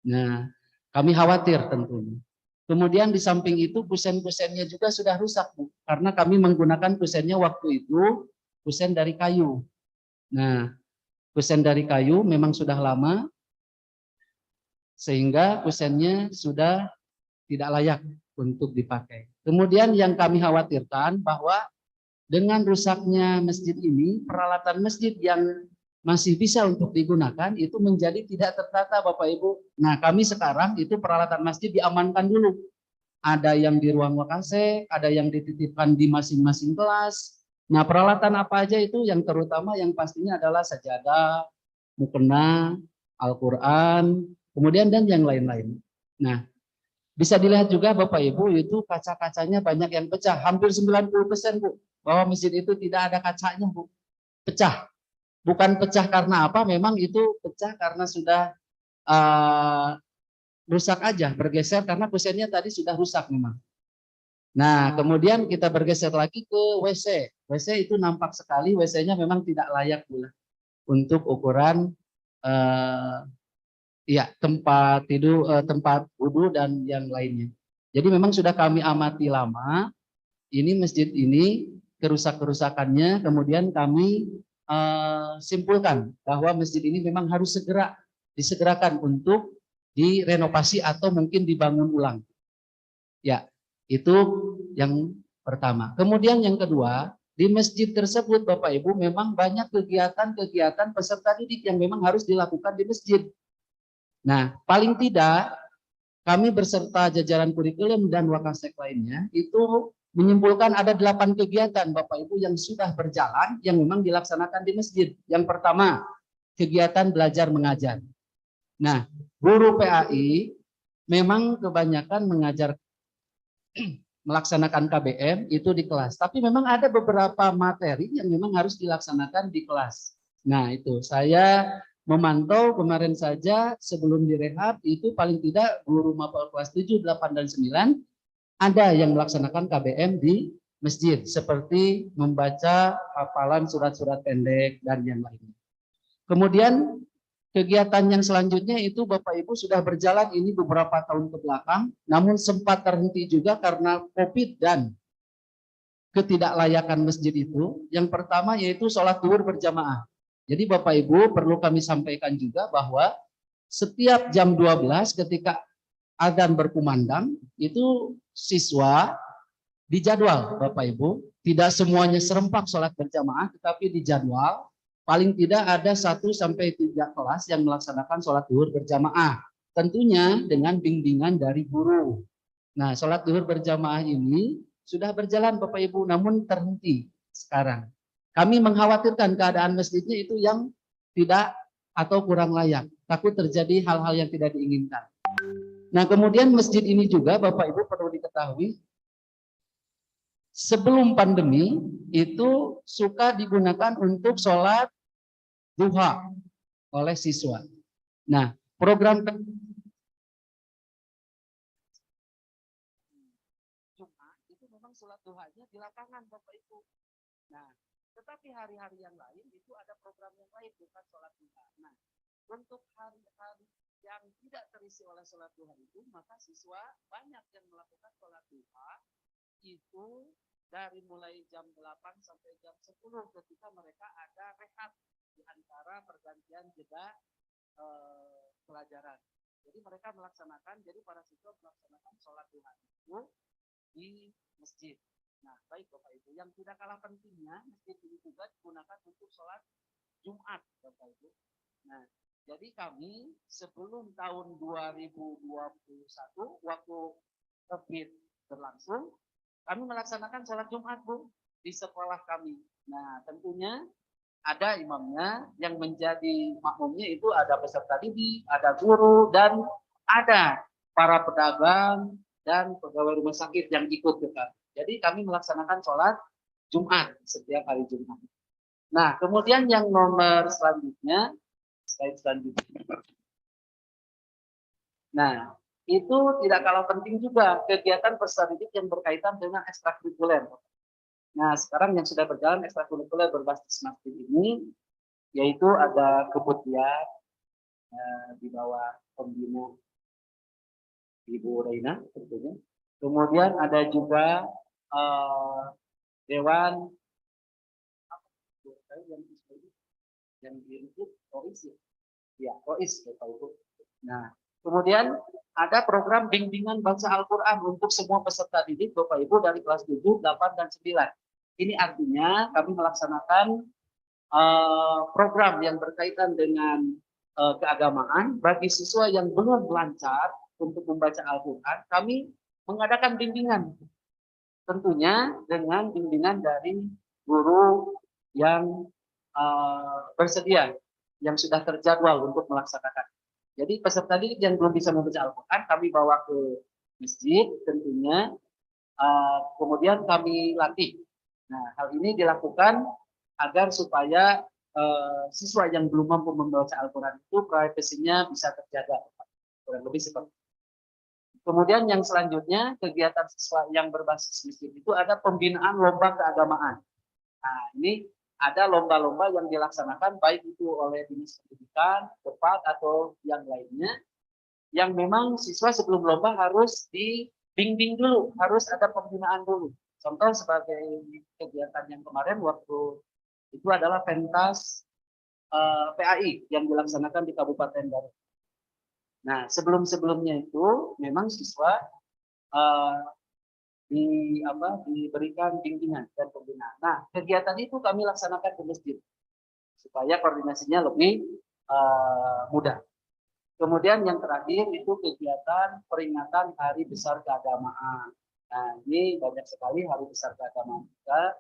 Nah, kami khawatir tentunya. Kemudian di samping itu kusen-kusennya juga sudah rusak, Bu, karena kami menggunakan kusennya waktu itu kusen dari kayu. Nah, kusen dari kayu memang sudah lama, sehingga kusennya sudah tidak layak untuk dipakai. Kemudian yang kami khawatirkan bahwa dengan rusaknya masjid ini, peralatan masjid yang masih bisa untuk digunakan itu menjadi tidak tertata, Bapak Ibu. Nah, kami sekarang itu peralatan masjid diamankan dulu. Ada yang di ruang wakasek, ada yang dititipkan di masing-masing kelas. Nah, peralatan apa aja itu yang terutama yang pastinya adalah sajadah, mukena, Al-Quran, kemudian dan yang lain-lain. Nah, bisa dilihat juga Bapak Ibu itu kaca-kacanya banyak yang pecah, hampir 90%, Bu. Bahwa masjid itu tidak ada kacanya, Bu. Pecah. Bukan pecah karena apa, memang itu pecah karena sudah rusak aja, bergeser karena kusennya tadi sudah rusak memang. Nah, kemudian kita bergeser lagi ke WC. WC itu nampak sekali, WC-nya memang tidak layak pula untuk ukuran tempat tidur, tempat wudhu dan yang lainnya. Jadi memang sudah kami amati lama, ini masjid ini kerusakannya, kemudian kami simpulkan bahwa masjid ini memang harus disegerakan untuk direnovasi atau mungkin dibangun ulang. Ya, itu yang pertama. Kemudian yang kedua, di masjid tersebut Bapak Ibu memang banyak kegiatan-kegiatan peserta didik yang memang harus dilakukan di masjid. Nah, paling tidak kami berserta jajaran kurikulum dan wakasek lainnya itu menyimpulkan ada 8 kegiatan Bapak Ibu yang sudah berjalan yang memang dilaksanakan di masjid. Yang pertama, kegiatan belajar mengajar. Nah, guru PAI memang kebanyakan mengajar melaksanakan KBM itu di kelas. Tapi memang ada beberapa materi yang memang harus dilaksanakan di kelas. Nah, itu saya memantau kemarin saja sebelum direhab itu paling tidak guru mapel kelas 7, 8, dan 9 ada yang melaksanakan KBM di masjid seperti membaca hafalan surat-surat pendek dan yang lainnya. Kemudian kegiatan yang selanjutnya itu Bapak Ibu sudah berjalan ini beberapa tahun ke belakang, namun sempat terhenti juga karena COVID dan ketidaklayakan masjid itu. Yang pertama yaitu sholat zuhur berjamaah. Jadi Bapak Ibu perlu kami sampaikan juga bahwa setiap jam 12 ketika adzan berkumandang itu siswa dijadwal Bapak Ibu, tidak semuanya serempak sholat berjamaah tetapi dijadwal paling tidak ada 1 sampai 3 kelas yang melaksanakan sholat zuhur berjamaah, tentunya dengan bimbingan dari guru. Nah, sholat zuhur berjamaah ini sudah berjalan Bapak Ibu, namun terhenti sekarang. Kami mengkhawatirkan keadaan masjidnya itu yang tidak atau kurang layak, takut terjadi hal-hal yang tidak diinginkan. Nah, kemudian masjid ini juga Bapak Ibu perlu diketahui, sebelum pandemi itu suka digunakan untuk sholat duha oleh siswa. Nah, program itu memang sholat duhanya di lapangan Bapak Ibu. Nah, tetapi hari-hari yang lain itu ada program yang lain bukan sholat duha. Nah, untuk hari-hari yang tidak terisi oleh sholat duha itu, maka siswa banyak yang melakukan sholat duha itu dari mulai jam 8 sampai jam 10 ketika mereka ada rehat di antara pergantian jeda pelajaran. Jadi mereka melaksanakan, jadi para siswa melaksanakan sholat duha itu di masjid. Nah, baik Bapak Ibu, yang tidak kalah pentingnya, masjid ini juga digunakan untuk sholat Jumat, Bapak Ibu. Nah, jadi kami sebelum tahun 2021, waktu COVID berlangsung, kami melaksanakan sholat Jumat, Bu, di sekolah kami. Nah, tentunya ada imamnya, yang menjadi makmumnya itu ada peserta didik, ada guru, dan ada para pedagang dan pegawai rumah sakit yang ikut juga. Jadi kami melaksanakan sholat Jumat setiap hari Jumat. Nah, kemudian yang nomor selanjutnya, slide selanjutnya. Nah, itu tidak kalah penting juga kegiatan peserta didik yang berkaitan dengan ekstrakurikuler. Nah, sekarang yang sudah berjalan ekstrakurikuler berbasis masjid ini, yaitu ada kebutian di bawah pembina Ibu Reina tentunya. Kemudian ada juga Dewan yang diinput OIS ya, OIS Bapak Ibu. Nah, kemudian ada program bimbingan baca Al-Quran untuk semua peserta didik Bapak Ibu dari kelas 7, 8, dan 9. Ini artinya kami melaksanakan program yang berkaitan dengan keagamaan bagi siswa yang belum lancar untuk membaca Al-Quran. Kami mengadakan bimbingan, tentunya dengan bimbingan dari guru yang bersedia, yang sudah terjadwal untuk melaksanakan. Jadi peserta didik yang belum bisa membaca Al-Quran kami bawa ke masjid tentunya, kemudian kami latih. Nah, hal ini dilakukan agar supaya siswa yang belum mampu membaca Al-Quran itu privasinya bisa terjaga. Kurang lebih seperti itu. Kemudian yang selanjutnya, kegiatan siswa yang berbasis masjid itu ada pembinaan lomba keagamaan. Nah, ini ada lomba-lomba yang dilaksanakan baik itu oleh Dinas Pendidikan, Depak, atau yang lainnya, yang memang siswa sebelum lomba harus dibimbing dulu, harus ada pembinaan dulu. Contoh sebagai kegiatan yang kemarin waktu itu adalah pentas PAI yang dilaksanakan di Kabupaten Garut. Nah, sebelum-sebelumnya itu memang siswa diberikan bimbingan dan pembinaan. Nah, kegiatan itu kami laksanakan di masjid supaya koordinasinya lebih mudah. Kemudian yang terakhir itu kegiatan peringatan Hari Besar Keagamaan. Nah, ini banyak sekali hari besar keagamaan kita,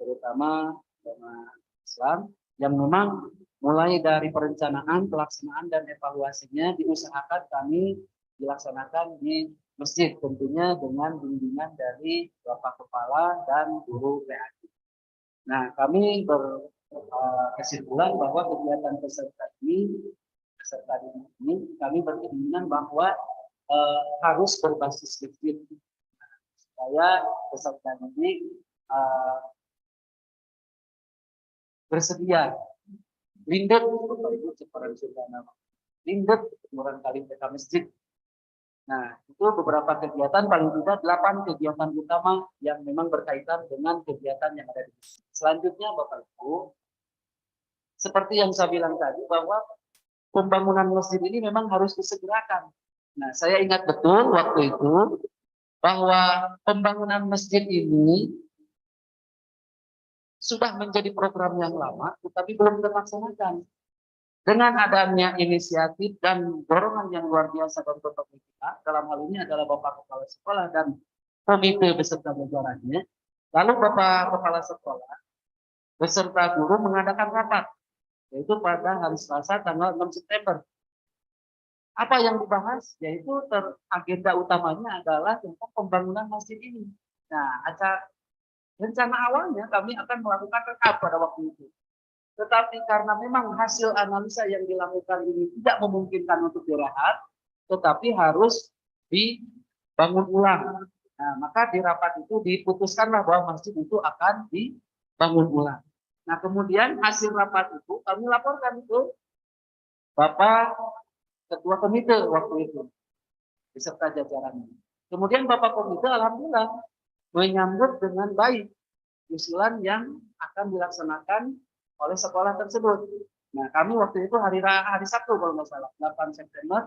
terutama agama Islam, yang memang mulai dari perencanaan, pelaksanaan, dan evaluasinya diusahakan kami dilaksanakan di masjid, tentunya dengan bimbingan dari Bapak Kepala dan guru PAI. Nah, kami berkesimpulan bahwa kegiatan peserta ini kami berkeinginan bahwa harus berbasis masjid supaya peserta didik bersedia lindet, Bapak Ibu ceparan sudah nama lindet murang kali PK masjid. Nah, itu beberapa kegiatan, paling tidak 8 kegiatan utama yang memang berkaitan dengan kegiatan yang ada di sini. Selanjutnya Bapak Ibu, seperti yang saya bilang tadi bahwa pembangunan masjid ini memang harus disegerakan. Nah, saya ingat betul waktu itu bahwa pembangunan masjid ini sudah menjadi program yang lama, tetapi belum terlaksanakan. Dengan adanya inisiatif dan dorongan yang luar biasa dari Bapak kita, dalam hal ini adalah Bapak Kepala Sekolah dan komite beserta jajarannya, lalu Bapak Kepala Sekolah beserta guru mengadakan rapat, yaitu pada hari Selasa tanggal 6 September. Apa yang dibahas? Yaitu agenda utamanya adalah tentang pembangunan masjid ini. Nah, rencana awalnya kami akan melakukan rekap pada waktu itu. Tetapi karena memang hasil analisa yang dilakukan ini tidak memungkinkan untuk direhat, tetapi harus dibangun ulang. Nah, maka di rapat itu diputuskanlah bahwa masjid itu akan dibangun ulang. Nah, kemudian hasil rapat itu kami laporkan ke Bapak Ketua Komite waktu itu, beserta jajarannya. Kemudian Bapak Komite alhamdulillah menyambut dengan baik usulan yang akan dilaksanakan oleh sekolah tersebut. Nah, kami waktu itu hari Sabtu kalau nggak salah, 8 September,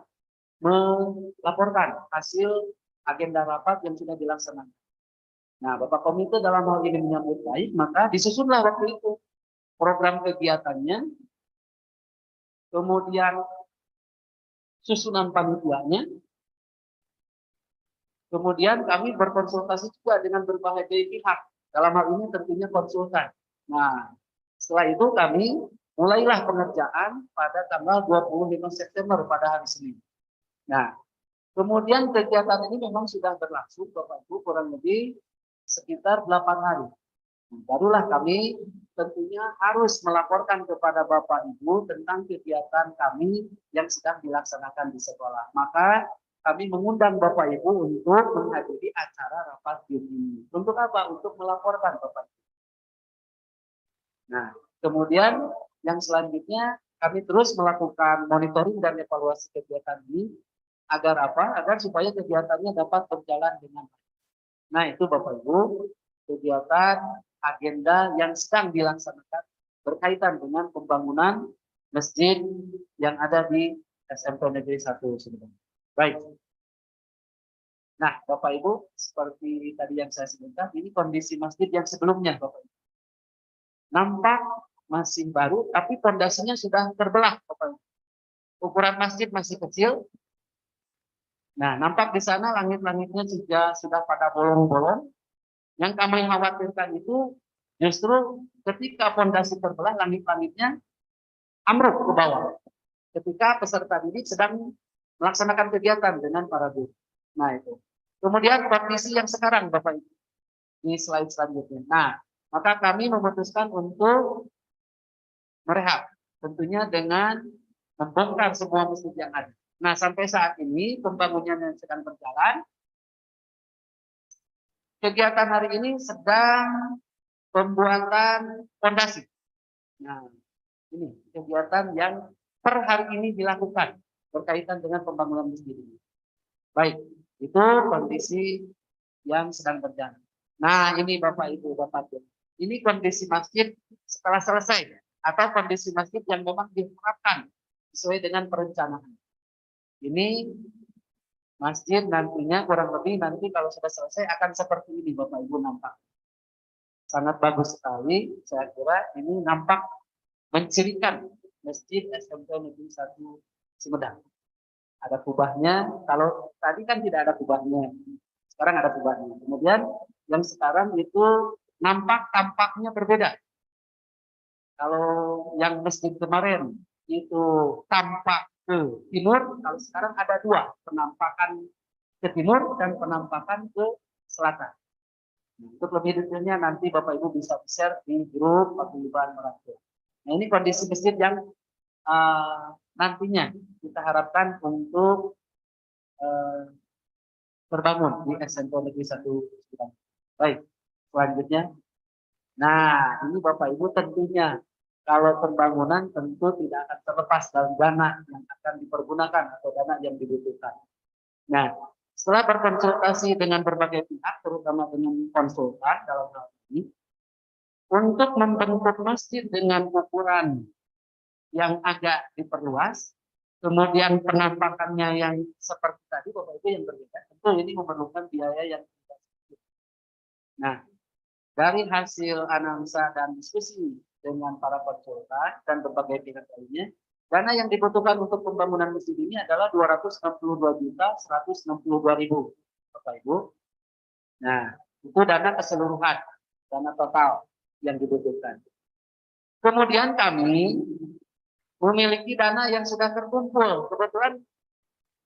melaporkan hasil agenda rapat yang sudah dilaksanakan. Nah, Bapak Komite dalam hal ini menyambut baik, maka disusunlah waktu itu program kegiatannya, kemudian susunan panitianya, kemudian kami berkonsultasi juga dengan berbagai pihak, dalam hal ini tentunya konsultan. Nah, setelah itu kami mulailah pengerjaan pada tanggal 25 September pada hari Senin. Nah, kemudian kegiatan ini memang sudah berlangsung Bapak Ibu kurang lebih sekitar 8 hari. Barulah kami tentunya harus melaporkan kepada Bapak Ibu tentang kegiatan kami yang sedang dilaksanakan di sekolah. Maka kami mengundang Bapak Ibu untuk menghadiri acara rapat ini. Untuk apa? Untuk melaporkan Bapak Ibu. Nah, kemudian yang selanjutnya kami terus melakukan monitoring dan evaluasi kegiatan ini agar apa? Agar supaya kegiatannya dapat berjalan dengan baik. Nah, itu Bapak Ibu, kegiatan agenda yang sedang dilaksanakan berkaitan dengan pembangunan masjid yang ada di SMP Negeri 1 sebenarnya. Baik. Nah, Bapak Ibu, seperti tadi yang saya sebutkan, ini kondisi masjid yang sebelumnya, Bapak Ibu. Nampak masih baru, tapi pondasinya sudah terbelah, Bapak Ibu. Ukuran masjid masih kecil. Nah, nampak di sana langit-langitnya juga sudah pada bolong-bolong. Yang kami khawatirkan itu justru ketika pondasi terbelah, langit-langitnya ambruk ke bawah. Ketika peserta didik sedang melaksanakan kegiatan dengan para guru. Nah, itu. Kemudian kondisi yang sekarang, Bapak Ibu, di slide selanjutnya. Nah, maka kami memutuskan untuk merehab, tentunya dengan membongkar semua masjid yang ada. Nah, sampai saat ini pembangunannya sedang berjalan. Kegiatan hari ini sedang pembuatan fondasi. Nah, ini kegiatan yang per hari ini dilakukan berkaitan dengan pembangunan masjid ini. Baik, itu kondisi yang sedang berjalan. Nah, ini Bapak Ibu, Bapak Ibu. Ini kondisi masjid setelah selesai atau kondisi masjid yang memang diharapkan sesuai dengan perencanaan. Ini masjid nantinya kurang lebih nanti kalau sudah selesai akan seperti ini Bapak Ibu nampak. Sangat bagus sekali, saya kira ini nampak mencirikan Masjid SMP Negeri 1 Sumedang. Ada kubahnya, kalau tadi kan tidak ada kubahnya, sekarang ada kubahnya. Kemudian yang sekarang itu tampaknya berbeda. Kalau yang masjid kemarin itu tampak ke timur, kalau sekarang ada dua, penampakan ke timur dan penampakan ke selatan. Untuk lebih detailnya nanti Bapak Ibu bisa share di grup Paguyuban Merangkul. Nah, ini kondisi masjid yang nantinya kita harapkan untuk terbangun di SMP Negeri 1 Sumedang. Baik, selanjutnya. Nah, ini Bapak Ibu tentunya kalau pembangunan tentu tidak akan terlepas dari dana yang akan dipergunakan atau dana yang dibutuhkan. Nah, setelah berkonsultasi dengan berbagai pihak, terutama dengan konsultan dalam hal ini, untuk membentuk masjid dengan ukuran yang agak diperluas, kemudian penampakannya yang seperti tadi, Bapak Ibu yang berbeda, tentu ini memerlukan biaya yang tidak sedikit. Nah, dari hasil analisa dan diskusi dengan para konsultan dan berbagai pihak lainnya, dana yang dibutuhkan untuk pembangunan masjid ini adalah 262.162.000, Bapak Ibu. Nah, itu dana keseluruhan, dana total yang dibutuhkan. Kemudian kami memiliki dana yang sudah terkumpul. Kebetulan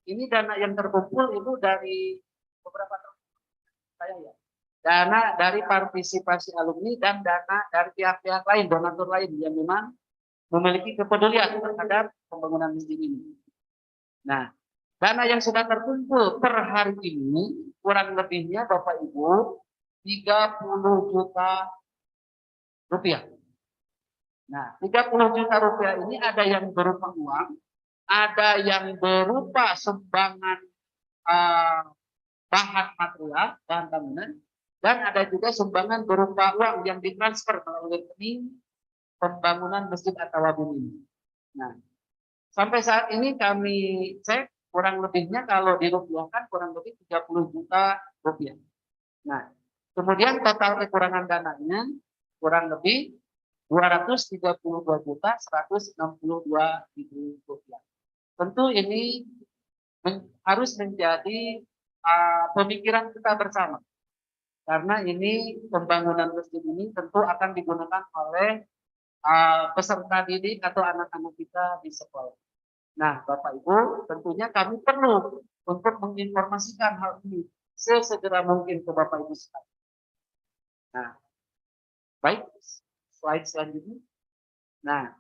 ini dana yang terkumpul itu dari beberapa tahun saya ya. Dana dari partisipasi alumni dan dana dari pihak-pihak lain, donatur lain yang memang memiliki kepedulian terhadap pembangunan masjid ini. Nah, dana yang sudah terkumpul per hari ini kurang lebihnya Bapak Ibu 30 juta rupiah. Nah, 30 juta rupiah ini ada yang berupa uang, ada yang berupa sumbangan bahan material, bahan bangunan, dan ada juga sumbangan berupa uang yang ditransfer melalui rekening pembangunan Masjid At-Tawabun ini. Nah, sampai saat ini kami cek kurang lebihnya kalau dirupiahkan kurang lebih 30 juta rupiah. Nah, kemudian total kekurangan dananya kurang lebih 232.162.000 rupiah. Tentu ini harus menjadi pemikiran kita bersama. Karena ini pembangunan masjid ini tentu akan digunakan oleh peserta didik atau anak-anak kita di sekolah. Nah, Bapak Ibu, tentunya kami perlu untuk menginformasikan hal ini sesegera mungkin ke Bapak Ibu sekalian. Nah, baik, slide selanjutnya. Nah,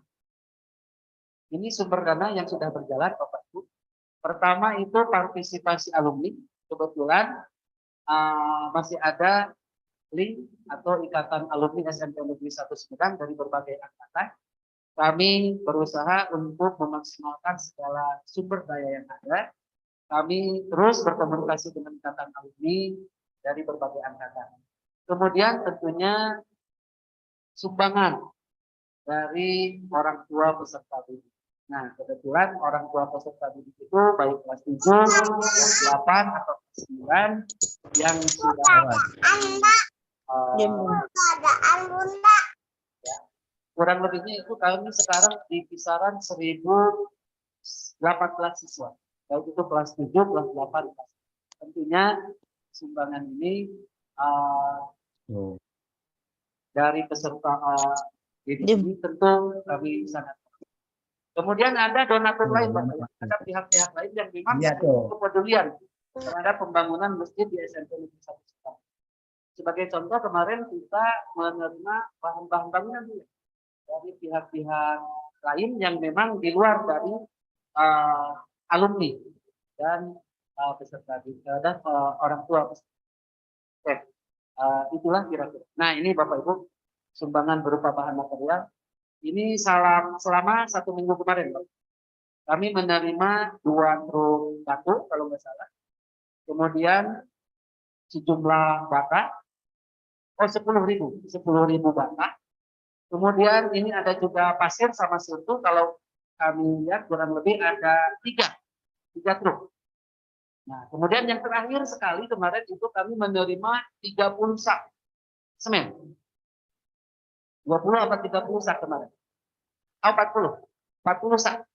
ini sumber dana yang sudah berjalan, Bapak Ibu. Pertama itu partisipasi alumni. Kebetulan masih ada link atau ikatan alumni SMP Negeri 1 Sumedang dari berbagai angkatan. Kami berusaha untuk memaksimalkan segala sumber daya yang ada. Kami terus berkomunikasi dengan ikatan alumni dari berbagai angkatan. Kemudian tentunya sumbangan dari orang tua peserta didik. Nah, kebetulan orang tua peserta didik itu baik kelas 7, kelas 8, atau kelas 9 yang sudah kurang lebihnya itu kami sekarang di kisaran 1018 siswa. Baik itu kelas 7, kelas 8. Tentunya sumbangan ini dari peserta ini tentu kami sangat. Kemudian ada donatur lain, Bapak. Ada pihak-pihak lain yang memang kepedulian terhadap pembangunan masjid di SMP Negeri 1 Sumedang. Sebagai contoh kemarin kita menerima bahan-bahan bangunan dari pihak-pihak lain yang memang di luar dari alumni dan peserta dan orang tua. Oke, itulah kira-kira. Nah, ini Bapak Ibu sumbangan berupa bahan material. Ini selama 1 minggu kemarin, Bapak. Kami menerima 2 truk batu kalau nggak salah. Kemudian sejumlah bata, 10.000 bata. Kemudian ini ada juga pasir sama setu. Kalau kami lihat kurang lebih ada 3 truk. Nah, kemudian yang terakhir sekali kemarin itu kami menerima 30 sak semen. 20 atau 30 sak kemarin. 40 sak.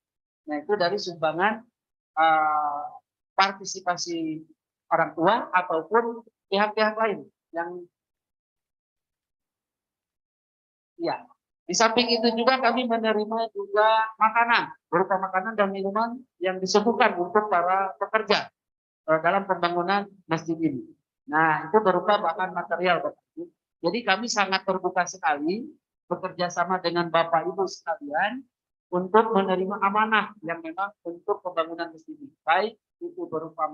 Nah, itu dari sumbangan partisipasi orang tua ataupun pihak-pihak lain yang ya. Di samping itu juga kami menerima juga makanan, berupa makanan dan minuman yang disuguhkan untuk para pekerja dalam pembangunan masjid ini. Nah, itu berupa bahan material, Bapak Ibu. Jadi kami sangat terbuka sekali bekerja sama dengan Bapak Ibu sekalian untuk menerima amanah yang memang untuk pembangunan masjid ini. Baik itu berupa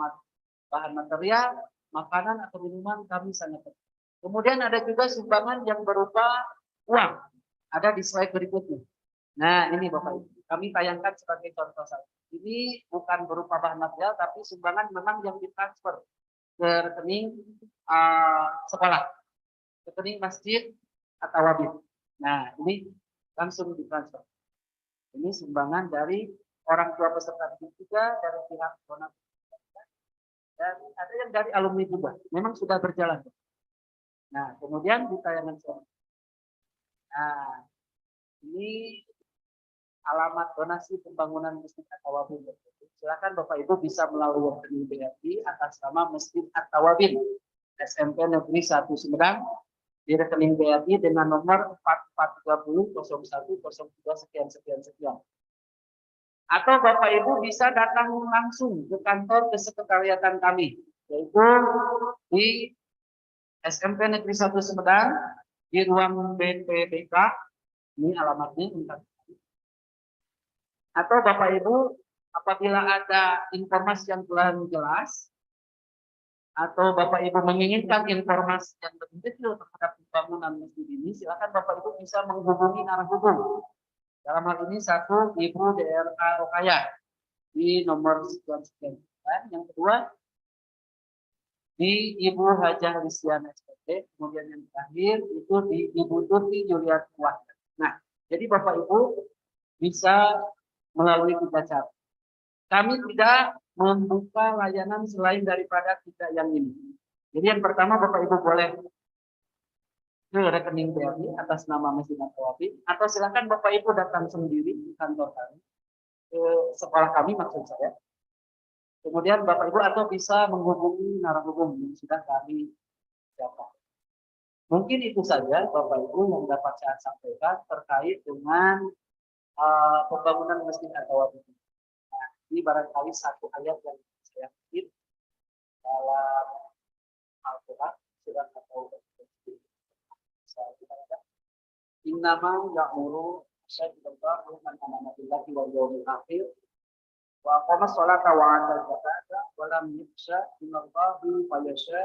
bahan material, makanan atau minuman, kami sangat terbuka. Kemudian ada juga sumbangan yang berupa uang. Ada di slide berikutnya. Nah, ini Bapak Ibu, kami tayangkan sebagai contoh saja. Ini bukan berupa bahan material, tapi sumbangan memang yang ditransfer ke rekening sekolah, rekening masjid atau wabit. Nah, ini langsung ditransfer. Ini sumbangan dari orang tua peserta didik juga, dari pihak donatur, dan ada yang dari alumni juga. Memang sudah berjalan. Nah, kemudian di tayangan selanjutnya. Nah, ini alamat donasi pembangunan Masjid At-Tawabin. Silakan Bapak Ibu bisa melalui rekening BRI atas nama Masjid At-Tawabin SMP Negeri 1 Sumedang di rekening BRI dengan nomor 44300102 sekian. Atau Bapak Ibu bisa datang langsung ke kantor kesekretariatan kami, yaitu di SMP Negeri 1 Sumedang di ruang BPBK, ini alamatnya. Atau Bapak Ibu apabila ada informasi yang kurang jelas atau Bapak Ibu menginginkan informasi yang lebih detail terhadap pembangunan masjid ini, silakan Bapak Ibu bisa menghubungi arah hubung. Dalam hal ini satu Ibu DRA Rokaya di nomor sekian. Yang kedua di Ibu Hajah Rizdiana SPT, kemudian yang terakhir itu di Ibu Tuti Juliat Wahid. Nah, jadi Bapak Ibu bisa melalui 3 cara. Kami tidak membuka layanan selain daripada 3 yang ini. Jadi yang pertama Bapak Ibu boleh ke rekening BRI atas nama Masjid Nabawi, atau silakan Bapak Ibu datang sendiri di kantor kami, ke sekolah kami maksud saya. Kemudian Bapak Ibu atau bisa menghubungi narasumber yang sudah kami dapat. Mungkin itu saja Bapak Ibu yang dapat saya sampaikan terkait dengan pembangunan Masjid Nabawi. Nah, ini barangkali satu ayat yang saya kutip dalam Al-Quran surat At-Taubah. Innama ya'muru syai'ullah man amana billahi wal yawmil akhir wa aqama sholata wa ata zakata wa lam yakhsha minallahi fa yasha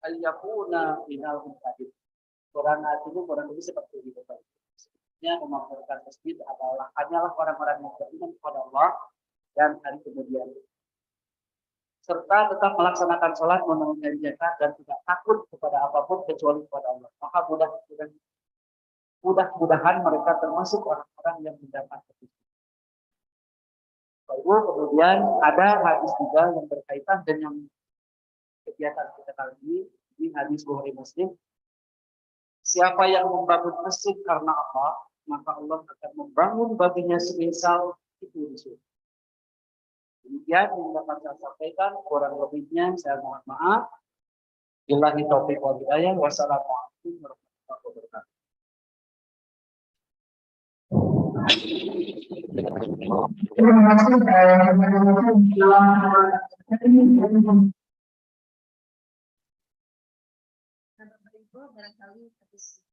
ayyakuna minal muhtadin. Quran itu kurang lebih seperti ini Bapak. Sebenarnya memampukan masjid adalah hanyalah orang-orang yang beriman kepada Allah dan hari kemudian, serta tetap melaksanakan sholat, menunaikan zakat, dan tidak takut kepada apapun kecuali kepada Allah. Maka mudah-mudahan mereka termasuk orang-orang yang mendapat petunjuk. Lalu kemudian ada hadis juga yang berkaitan dengan kegiatan kita kali ini hadis Bukhari Muslim. Siapa yang membangun masjid karena Allah, maka Allah akan membangun baginya semisal itu di surga. Demikian yang dapat saya sampaikan, kurang lebihnya saya mohon maaf. Billahi taufiq wal hidayah. Wassalamualaikum warahmatullahi wabarakatuh. Barangkali habis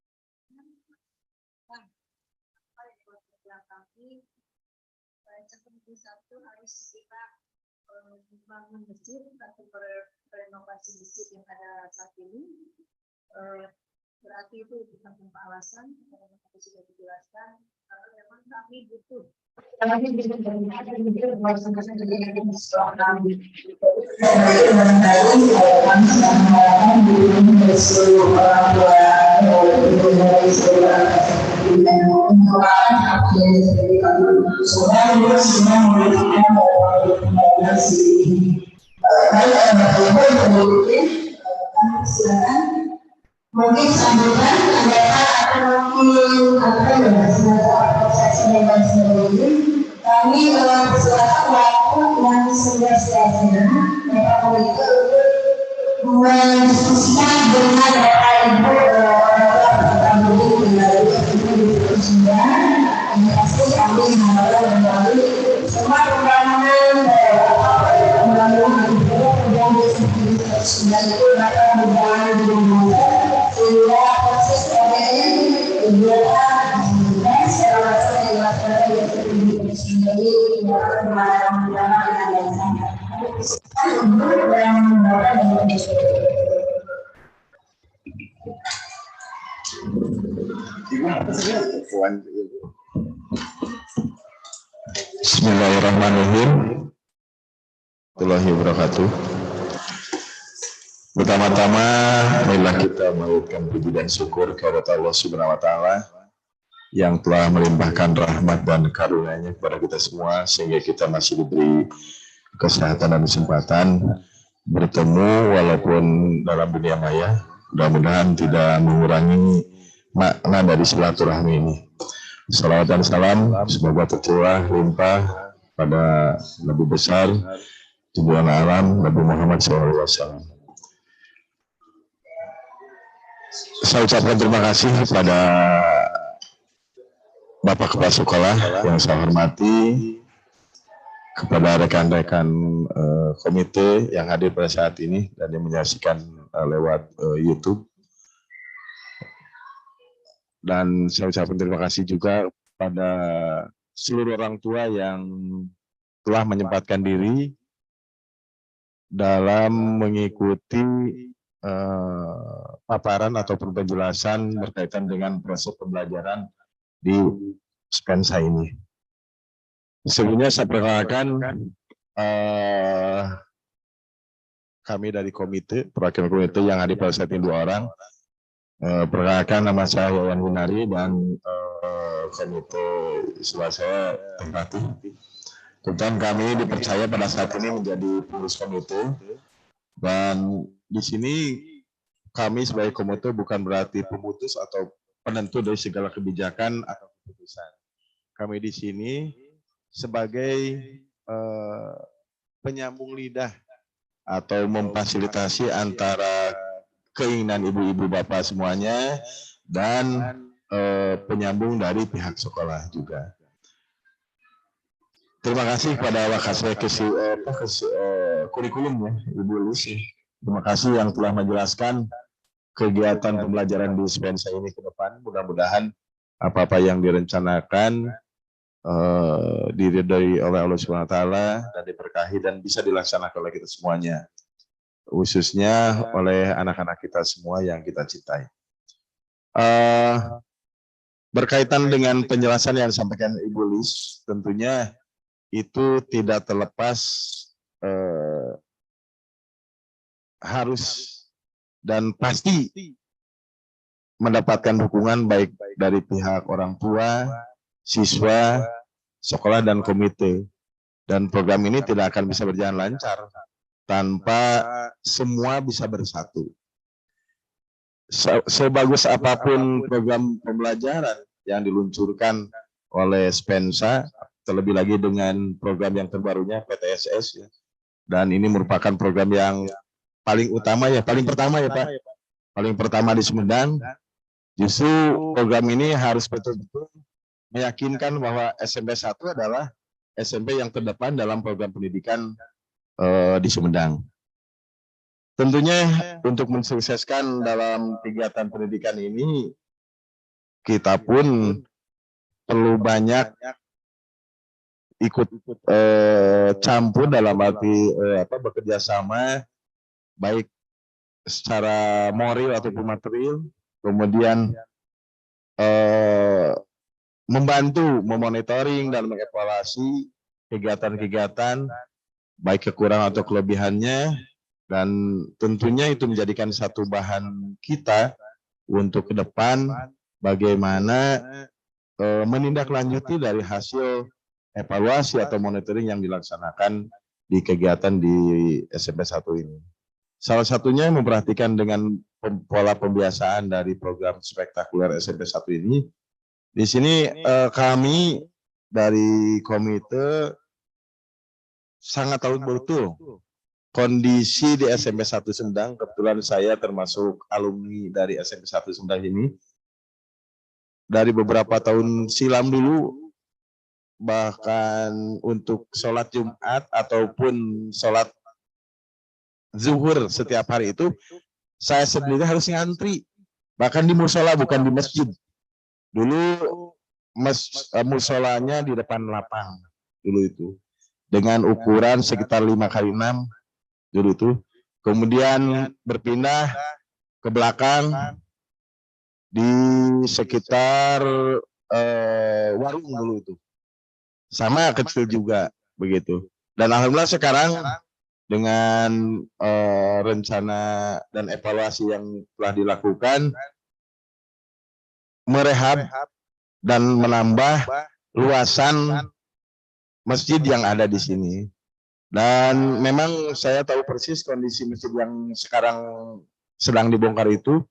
seperti satu harus kita membangun masjid atau renovasi masjid yang ada saat ini, berarti itu bukan tanpa alasan, karena tadi sudah dijelaskan, karena memang kami butuh. Mungkin sambutan mereka akan kami persilakan waktu yang sudah sia-sia mereka itu mendiskusikan dengan Bapak Ibu orang melalui diskusinya. Ini pasti kami harapkan melalui semua pembangunan yang sudah itu akan berjalan dengan baik sehingga proses PDN kegiatan secara dilaksanakan yang sendiri tidak bermasalah dengan yang sama. Bismillahirrahmanirrahim. Warahmatullahi wabarakatuh. Pertama-tama, marilah kita mengucapkan puji dan syukur kepada Allah Subhanahu wa taala yang telah melimpahkan rahmat dan karunia-Nya kepada kita semua sehingga kita masih diberi kesehatan dan kesempatan bertemu walaupun dalam dunia maya. Mudah-mudahan tidak mengurangi makna dari silaturahmi ini. Salawat dan salam semoga tercurah limpah pada Nabi besar tujuan alam Nabi Muhammad SAW. Saya ucapkan terima kasih kepada Bapak Kepala Sekolah yang saya hormati, kepada rekan-rekan komite yang hadir pada saat ini dan yang menyaksikan lewat YouTube. Dan saya ucapkan terima kasih juga pada seluruh orang tua yang telah menyempatkan diri dalam mengikuti paparan ataupun penjelasan berkaitan dengan proses pembelajaran di Spensa ini. Sebelumnya saya perkenalkan kami dari komite, perwakilan komite yang hadir pada saat ini 2 orang. Perkenalkan, nama saya Yayan Winari dan komite sebelah saya Tempati. Kemudian kami dipercaya pada saat ini menjadi pengurus komite, dan di sini kami sebagai komite bukan berarti pemutus atau penentu dari segala kebijakan atau keputusan. Kami di sini sebagai penyambung lidah atau memfasilitasi antara keinginan ibu-ibu bapak semuanya dan penyambung dari pihak sekolah juga. Terima kasih kepada Wakasek kurikulum ya, Ibu Lucy. Terima kasih yang telah menjelaskan kegiatan pembelajaran di Spensa ini ke depan. Mudah-mudahan apa-apa yang direncanakan diridhoi oleh Allah Subhanahu wa taala dan diberkahi dan bisa dilaksanakan oleh kita semuanya, khususnya oleh anak-anak kita semua yang kita cintai. Berkaitan dengan penjelasan yang disampaikan Ibu Lis, tentunya itu tidak terlepas harus dan pasti mendapatkan dukungan baik dari pihak orang tua, siswa, sekolah, dan komite. Dan program ini tidak akan bisa berjalan lancar tanpa semua bisa bersatu. Sebagus apapun program pembelajaran yang diluncurkan oleh Spensa, terlebih lagi dengan program yang terbarunya PTSS, ya. Dan ini merupakan program yang paling utama ya, paling pertama ya Pak, paling pertama di Sumedang. Justru program ini harus betul-betul meyakinkan bahwa SMP 1 adalah SMP yang terdepan dalam program pendidikan di Sumedang. Tentunya untuk mensukseskan dalam kegiatan pendidikan ini, kita pun perlu banyak ikut campur dalam arti bekerja sama, baik secara moral ataupun material, kemudian membantu memonitoring dan mengevaluasi kegiatan-kegiatan, baik kekurangan atau kelebihannya, dan tentunya itu menjadikan satu bahan kita untuk ke depan bagaimana menindaklanjuti dari hasil evaluasi atau monitoring yang dilaksanakan di kegiatan di SMP 1 ini. Salah satunya memperhatikan dengan pola pembiasaan dari program spektakuler SMP 1 ini. Di sini kami dari komite sangat tahu betul kondisi di SMP 1 Sumedang. Kebetulan saya termasuk alumni dari SMP 1 Sumedang ini. Dari beberapa tahun silam dulu, bahkan untuk sholat Jumat ataupun sholat zuhur setiap hari itu, saya sendiri harus ngantri. Bahkan di musola, bukan di masjid. Dulu musolanya di depan lapang dulu itu, dengan ukuran sekitar 5x6 dulu itu. Kemudian berpindah ke belakang di sekitar warung dulu itu, sama kecil juga begitu. Dan alhamdulillah sekarang dengan rencana dan evaluasi yang telah dilakukan, merehab dan menambah luasan masjid yang ada di sini. Dan memang saya tahu persis kondisi masjid yang sekarang sedang dibongkar itu,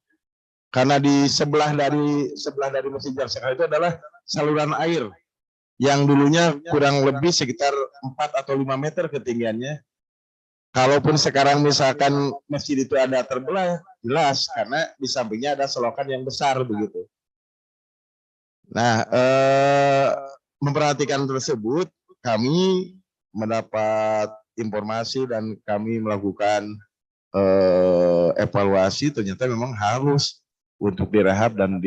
karena di sebelah dari masjid yang sekarang itu adalah saluran air yang dulunya kurang lebih sekitar 4 atau 5 meter ketinggiannya. Kalaupun sekarang misalkan masjid itu ada terbelah, jelas karena di sampingnya ada selokan yang besar begitu. Nah, memperhatikan tersebut, kami mendapat informasi dan kami melakukan evaluasi. Ternyata memang harus untuk direhab dan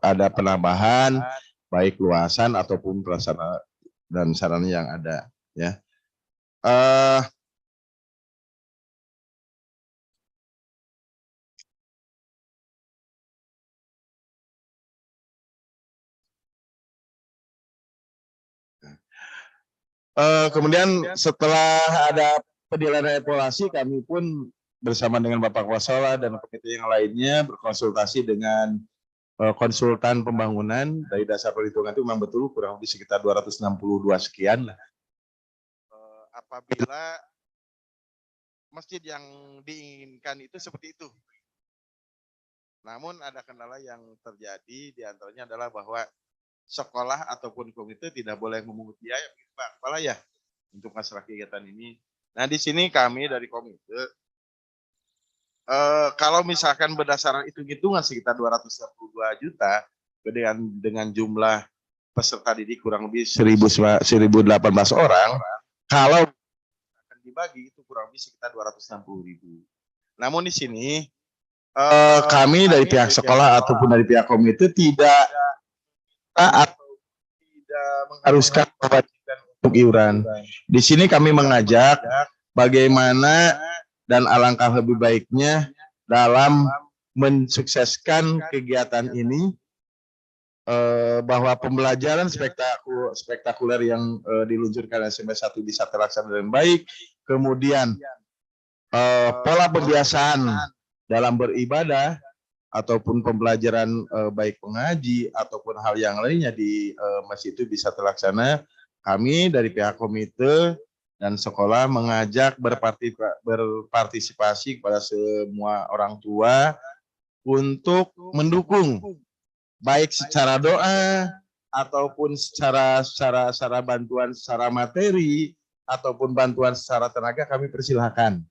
ada penambahan baik luasan ataupun prasarana dan sarana yang ada, ya. Kemudian setelah ada penilaian evaluasi, kami pun bersama dengan Bapak Wasola dan komite yang lainnya berkonsultasi dengan konsultan pembangunan. Dari dasar perhitungan itu memang betul kurang lebih sekitar 262 sekian lah. Apabila masjid yang diinginkan itu seperti itu. Namun ada kendala yang terjadi, diantaranya adalah bahwa sekolah ataupun komite tidak boleh memungut biaya, Pak Kepala ya, untuk masalah kegiatan ini. Nah di sini kami dari komite, kalau misalkan berdasarkan hitung-hitungan sekitar 262 juta, dengan jumlah peserta didik kurang lebih 1.018 orang, kalau akan dibagi itu kurang lebih sekitar 260.000. Namun di sini kami dari pihak sekolah ataupun dari pihak komite tidak mengharuskan kewajiban untuk iuran. Di sini kami mengajak bagaimana dan alangkah lebih baiknya dalam mensukseskan kegiatan ini, bahwa pembelajaran spektakuler yang diluncurkan SMP 1 bisa terlaksana dengan baik, kemudian pola pembiasaan dalam beribadah ataupun pembelajaran baik pengaji ataupun hal yang lainnya di masjid itu bisa terlaksana. Kami dari pihak komite dan sekolah mengajak berpartisipasi kepada semua orang tua untuk mendukung baik secara doa ataupun secara bantuan secara materi ataupun bantuan secara tenaga, kami persilahkan.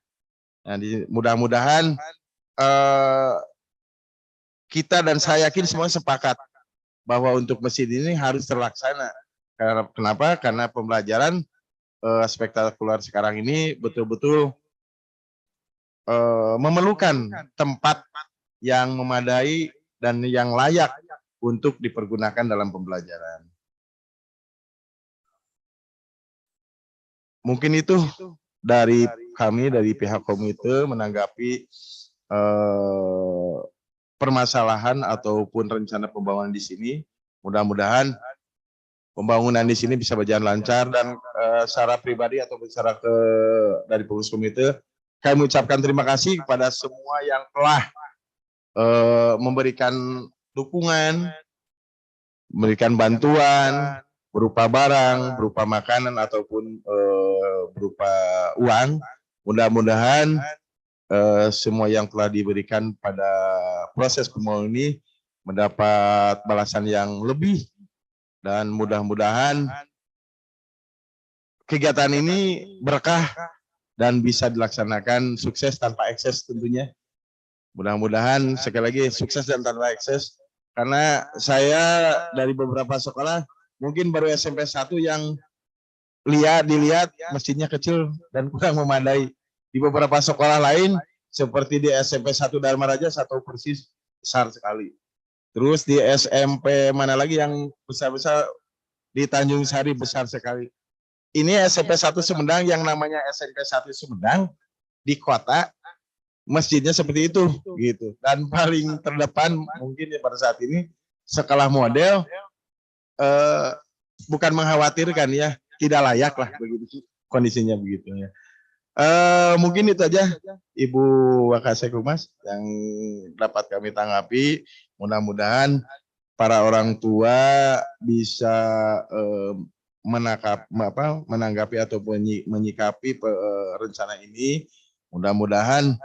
Nah, mudah-mudahan kita dan saya yakin semua sepakat bahwa untuk masjid ini harus terlaksana. Kenapa? Karena pembelajaran spektakuler sekarang ini betul-betul memerlukan tempat yang memadai dan yang layak untuk dipergunakan dalam pembelajaran. Mungkin itu dari kami, dari pihak komite menanggapi permasalahan ataupun rencana pembangunan di sini. Mudah-mudahan pembangunan di sini bisa berjalan lancar, dan secara pribadi ataupun secara dari pengurus komite, kami ucapkan terima kasih kepada semua yang telah memberikan dukungan, memberikan bantuan berupa barang, berupa makanan ataupun berupa uang. Mudah-mudahan semua yang telah diberikan pada proses pembangunan ini mendapat balasan yang lebih, dan mudah-mudahan kegiatan ini berkah dan bisa dilaksanakan sukses tanpa ekses tentunya. Mudah-mudahan sekali lagi sukses dan tanpa ekses, karena saya dari beberapa sekolah mungkin baru SMP 1 yang dilihat masjidnya kecil dan kurang memadai. Di beberapa sekolah lain seperti di SMP 1 Dharma Raja satu persis besar sekali. Terus di SMP mana lagi yang besar-besar, di Tanjung Sari besar sekali. Ini SMP 1 Sumedang, yang namanya SMP 1 Sumedang di kota, masjidnya seperti itu gitu. Dan paling terdepan mungkin ya pada saat ini sekolah model, bukan mengkhawatirkan ya, tidak layak lah begitu kondisinya begitu ya. Mungkin itu aja Ibu Wakasek Humas yang dapat kami tanggapi. Mudah-mudahan para orang tua bisa menanggapi atau menyikapi rencana ini. Mudah-mudahan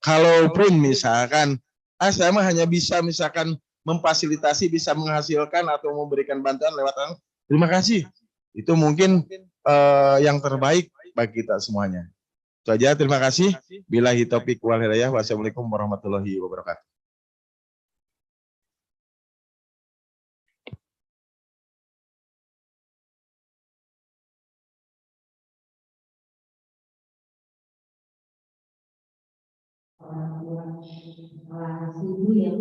kalaupun misalkan saya mah hanya bisa misalkan memfasilitasi, bisa menghasilkan atau memberikan bantuan lewat terima kasih, itu mungkin yang terbaik bagi kita semuanya. Itu aja, terima kasih. Billahi taufiq wal hidayah. Wassalamualaikum warahmatullahi wabarakatuh. Orang tua ibu yang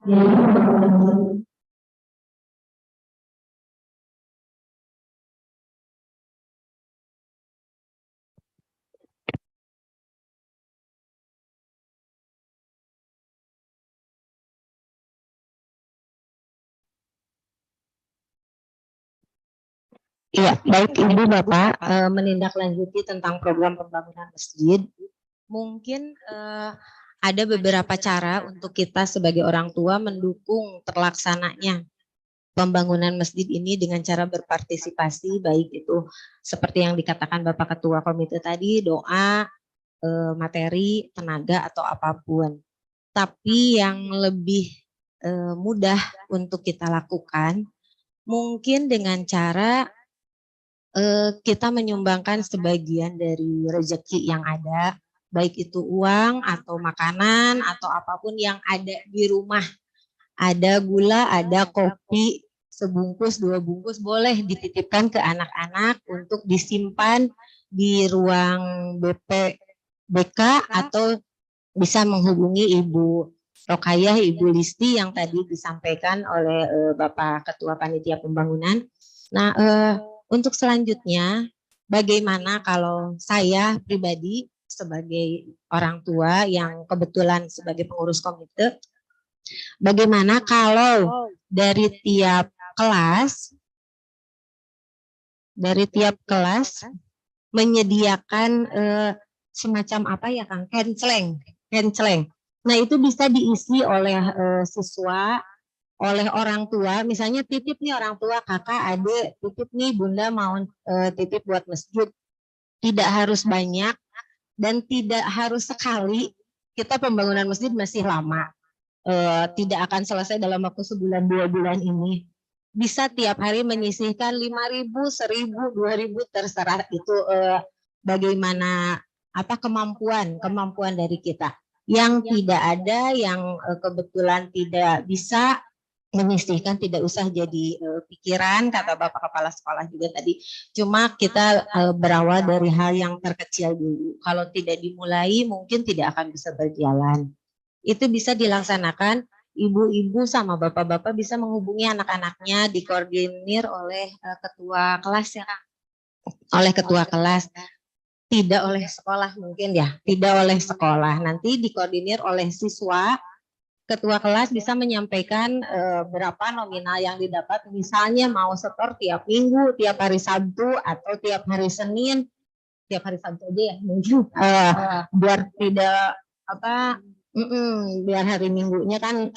Iya, baik Ibu Bapak, menindaklanjuti tentang program pembangunan masjid. Mungkin ada beberapa cara untuk kita sebagai orang tua mendukung terlaksananya pembangunan masjid ini dengan cara berpartisipasi, baik itu seperti yang dikatakan Bapak Ketua Komite tadi, doa, materi, tenaga, atau apapun. Tapi yang lebih mudah untuk kita lakukan, mungkin dengan cara kita menyumbangkan sebagian dari rezeki yang ada, baik itu uang atau makanan atau apapun yang ada di rumah. Ada gula, ada kopi, sebungkus, 2 bungkus, boleh dititipkan ke anak-anak untuk disimpan di ruang BK atau bisa menghubungi Ibu Rokayah, Ibu Listi yang tadi disampaikan oleh Bapak Ketua Panitia Pembangunan. Nah, untuk selanjutnya, bagaimana kalau saya pribadi sebagai orang tua yang kebetulan sebagai pengurus komite, bagaimana kalau dari tiap kelas menyediakan semacam apa ya Kang, kenceleng. Nah itu bisa diisi oleh siswa, oleh orang tua, misalnya titip nih orang tua, kakak, adik, titip nih bunda mau titip buat masjid. Tidak harus banyak dan tidak harus sekali, kita pembangunan masjid masih lama. Tidak akan selesai dalam waktu sebulan 2 bulan ini. Bisa tiap hari menyisihkan 5.000, 1.000, 2.000, terserah itu bagaimana kemampuan dari kita. Yang tidak ada, yang kebetulan tidak bisa menyisihkan, tidak usah jadi pikiran, kata Bapak Kepala Sekolah juga tadi. Cuma kita berawal dari hal yang terkecil dulu. Kalau tidak dimulai mungkin tidak akan bisa berjalan. Itu bisa dilaksanakan, ibu-ibu sama bapak-bapak bisa menghubungi anak-anaknya, dikoordinir oleh ketua kelas ya Kak. Oleh ketua kelas, tidak oleh sekolah mungkin ya, tidak oleh sekolah. Nanti dikoordinir oleh siswa. Ketua kelas bisa menyampaikan berapa nominal yang didapat, misalnya mau setor tiap minggu, tiap hari Sabtu, atau tiap hari Senin, tiap hari Sabtu aja ya mungkin, biar tidak biar hari Minggunya kan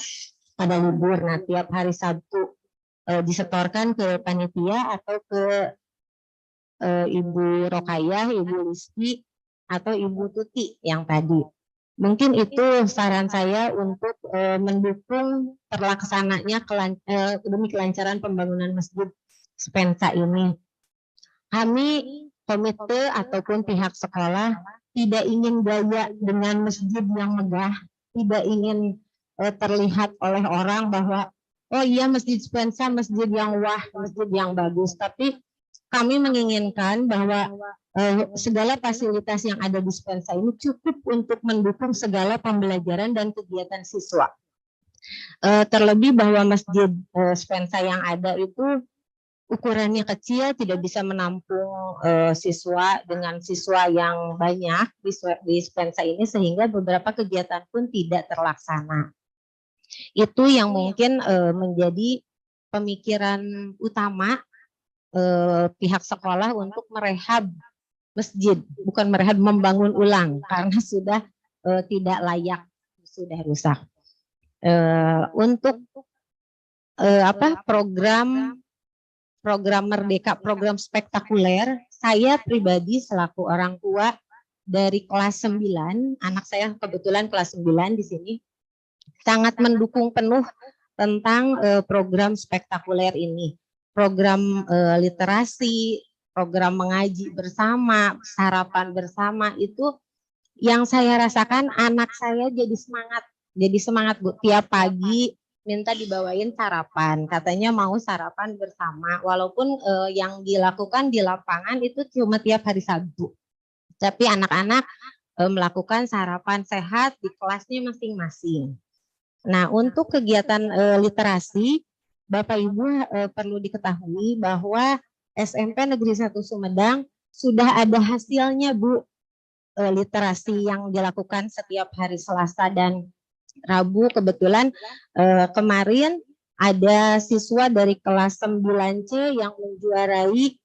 pada libur. Nah tiap hari Sabtu disetorkan ke panitia atau ke Ibu Rokayah, Ibu Listi, atau Ibu Tuti yang tadi. Mungkin itu saran saya untuk mendukung terlaksananya demi kelancaran pembangunan masjid Spensa ini. Kami komite ataupun pihak sekolah tidak ingin gaya dengan masjid yang megah, tidak ingin terlihat oleh orang bahwa oh iya masjid Spensa masjid yang wah, masjid yang bagus, tapi kami menginginkan bahwa segala fasilitas yang ada di Spensa ini cukup untuk mendukung segala pembelajaran dan kegiatan siswa. Terlebih bahwa masjid Spensa yang ada itu ukurannya kecil, tidak bisa menampung siswa dengan siswa yang banyak di Spensa ini, sehingga beberapa kegiatan pun tidak terlaksana. Itu yang mungkin menjadi pemikiran utama pihak sekolah untuk merehab masjid, bukan merehab, membangun ulang karena sudah tidak layak, sudah rusak. Untuk program Merdeka, program spektakuler, saya pribadi selaku orang tua dari kelas 9, anak saya kebetulan kelas 9 di sini, sangat mendukung penuh tentang program spektakuler ini. Program literasi, program mengaji bersama, sarapan bersama, itu yang saya rasakan anak saya jadi semangat Bu. Tiap pagi minta dibawain sarapan, katanya mau sarapan bersama, walaupun yang dilakukan di lapangan itu cuma tiap hari Sabtu, tapi anak-anak melakukan sarapan sehat di kelasnya masing-masing. Nah, untuk kegiatan literasi, Bapak Ibu perlu diketahui bahwa SMP Negeri 1 Sumedang sudah ada hasilnya, Bu, literasi yang dilakukan setiap hari Selasa dan Rabu. Kebetulan kemarin ada siswa dari kelas 9C yang menjuarai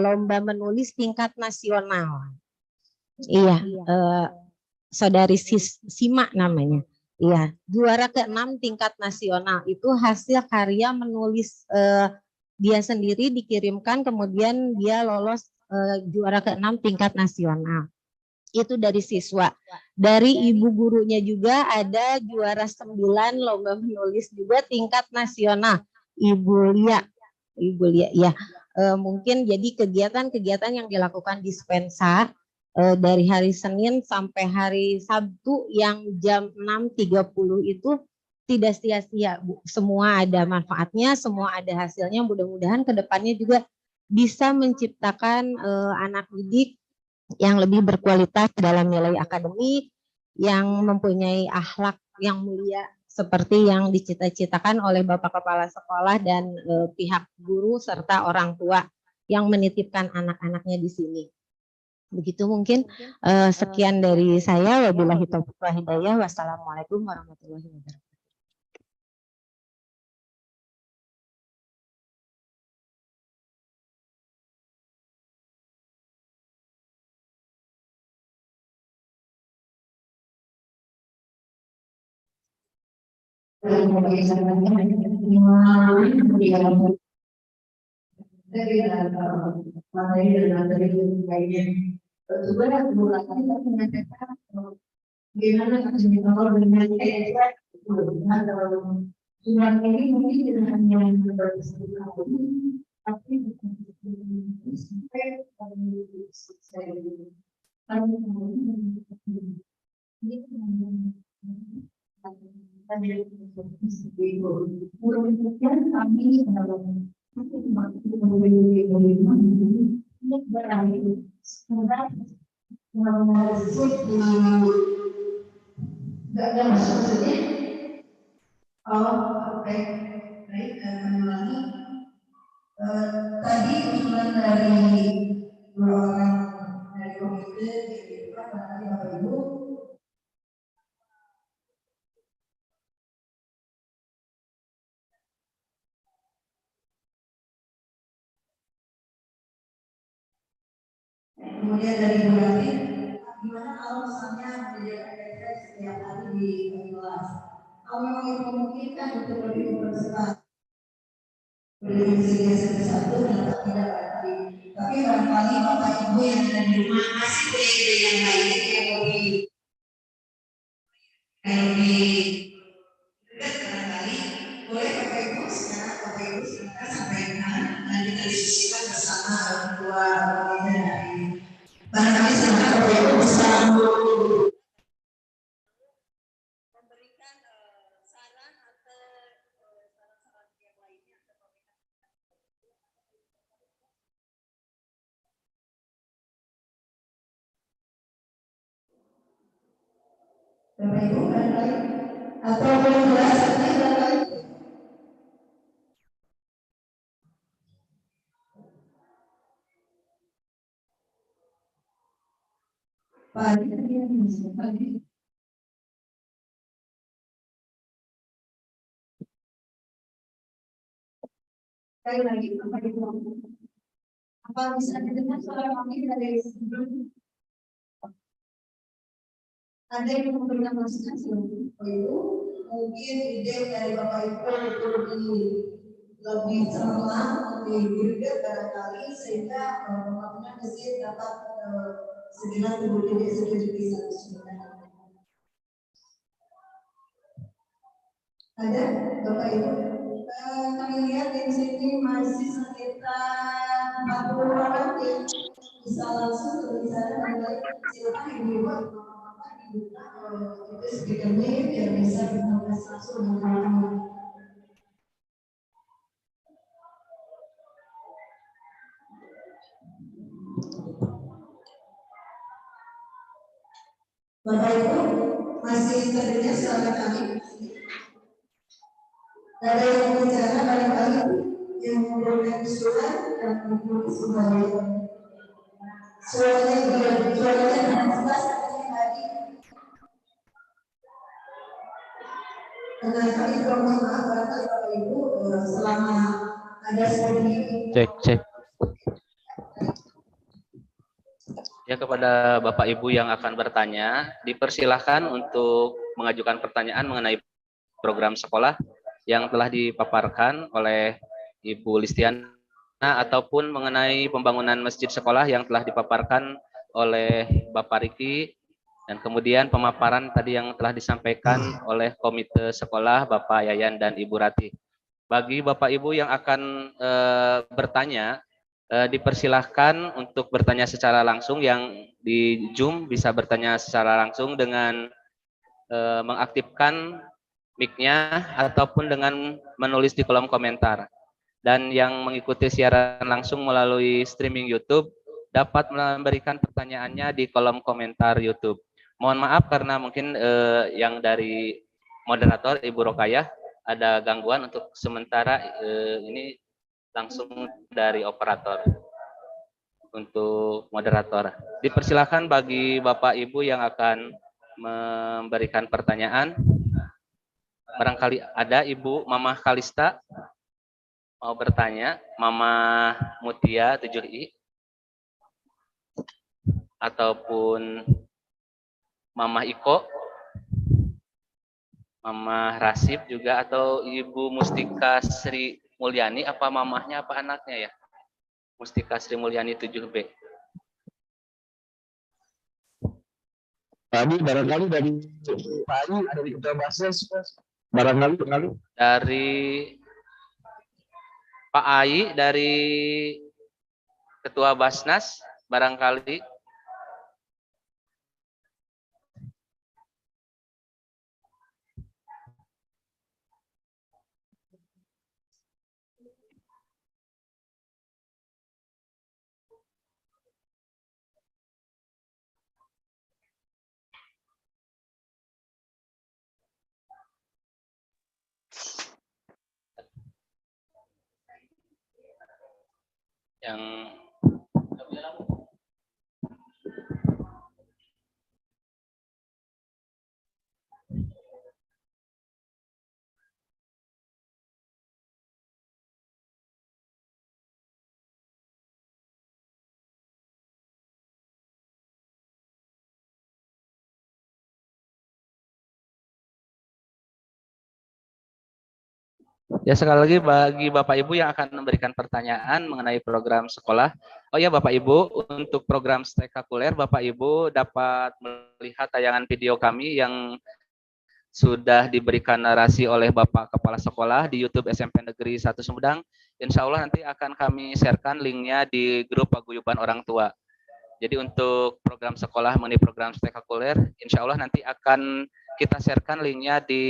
lomba menulis tingkat nasional. Iya, saudari Sima namanya. Iya, juara ke-6 tingkat nasional. Itu hasil karya menulis dia sendiri, dikirimkan, kemudian dia lolos juara ke-6 tingkat nasional. Itu dari siswa. Dari ibu gurunya juga ada juara 9 lomba menulis juga tingkat nasional. Ibu Lia ya. Mungkin jadi kegiatan-kegiatan yang dilakukan di Spensa dari hari Senin sampai hari Sabtu yang jam 6.30 itu tidak sia-sia, Bu. Semua ada manfaatnya, semua ada hasilnya. Mudah-mudahan ke depannya juga bisa menciptakan anak didik yang lebih berkualitas dalam nilai akademik, yang mempunyai akhlak yang mulia seperti yang dicita-citakan oleh Bapak Kepala Sekolah dan pihak guru serta orang tua yang menitipkan anak-anaknya di sini. Begitu mungkin sekian dari saya. Wabillahi taufiq wal hidayah. Wassalamualaikum warahmatullahi wabarakatuh. Tadi usulan dari dua orang dari komite dari Bapak Ibu. Kemudian dari Bu Rati, gimana kalau misalnya menyediakan defek setiap hari di kelas? Kalau yang memungkinkan untuk lebih mempercepat Indonesia satu kenapa tidak berarti? Tapi barangkali Bapak Ibu yang ada di rumah masih punya ide yang lain yang lebih dekat barangkali boleh Bapak Ibu sekarang Bapak Ibu silakan sampaikan dan kita diskusikan bersama orang tua komite hari ini. Barangkali silakan Bapak Ibu bisa memberikan saran atau saran-saran yang lainnya. Bapak Ibu barangkali atau boleh jelaskan barangkali. Sekali lagi, apa bisa didengar suara kami dari sebelum? Ada yang memberikan masukan sebelum itu, mungkin ide dari Bapak Ibu untuk lebih cemerlang, lebih greget barangkali sehingga pembangunan masjid dapat segera terwujud bisa sebenarnya. Ada Bapak Ibu? Kami lihat di sini masih sekitar 40 orang yang bisa langsung berbicara dengan silakan Ibu dibuka itu speakernya biar bisa berkomunikasi langsung dengan teman-teman. Bapak Ibu masih terdengar suara kami? Ada yang bicara barangkali yang memberikan usulan dan mengikuti semuanya. Suaranya jelas tadi. Kali mohon maaf barangkali Bapak Ibu selama ada seperti ini. Cek. Ya, kepada Bapak Ibu yang akan bertanya, dipersilahkan untuk mengajukan pertanyaan mengenai program sekolah yang telah dipaparkan oleh Ibu Listiana ataupun mengenai pembangunan masjid sekolah yang telah dipaparkan oleh Bapak Riki, dan kemudian pemaparan tadi yang telah disampaikan oleh komite sekolah Bapak Yayan dan Ibu Rati. Bagi Bapak Ibu yang akan bertanya, dipersilahkan untuk bertanya secara langsung. Yang di Zoom bisa bertanya secara langsung dengan mengaktifkan mic-nya ataupun dengan menulis di kolom komentar. Dan yang mengikuti siaran langsung melalui streaming YouTube dapat memberikan pertanyaannya di kolom komentar YouTube. Mohon maaf karena mungkin yang dari moderator Ibu Rokayah ada gangguan untuk sementara. Ini langsung dari operator untuk moderator. Dipersilakan bagi Bapak Ibu yang akan memberikan pertanyaan. Barangkali ada Ibu Mamah Kalista mau bertanya, Mama Mutia 7I, ataupun Mama Iko, Mama Rasib juga, atau Ibu Mustika Sri Mulyani, apa mamahnya apa anaknya ya? Mustika Sri Mulyani 7B. Tadi barangkali dari Pak Adi, dari Ketua Basnas, barangkali Dari Pak Ai, dari Ketua Basnas, barangkali. Yang ya, sekali lagi bagi Bapak Ibu yang akan memberikan pertanyaan mengenai program sekolah. Oh ya Bapak Ibu, untuk program spektakuler Bapak Ibu dapat melihat tayangan video kami yang sudah diberikan narasi oleh Bapak Kepala Sekolah di YouTube SMP Negeri 1 Sumedang. Insya Allah nanti akan kami sharekan linknya di grup paguyuban orang tua. Jadi untuk program sekolah mengenai program spektakuler, insya Allah nanti akan kita sharekan linknya di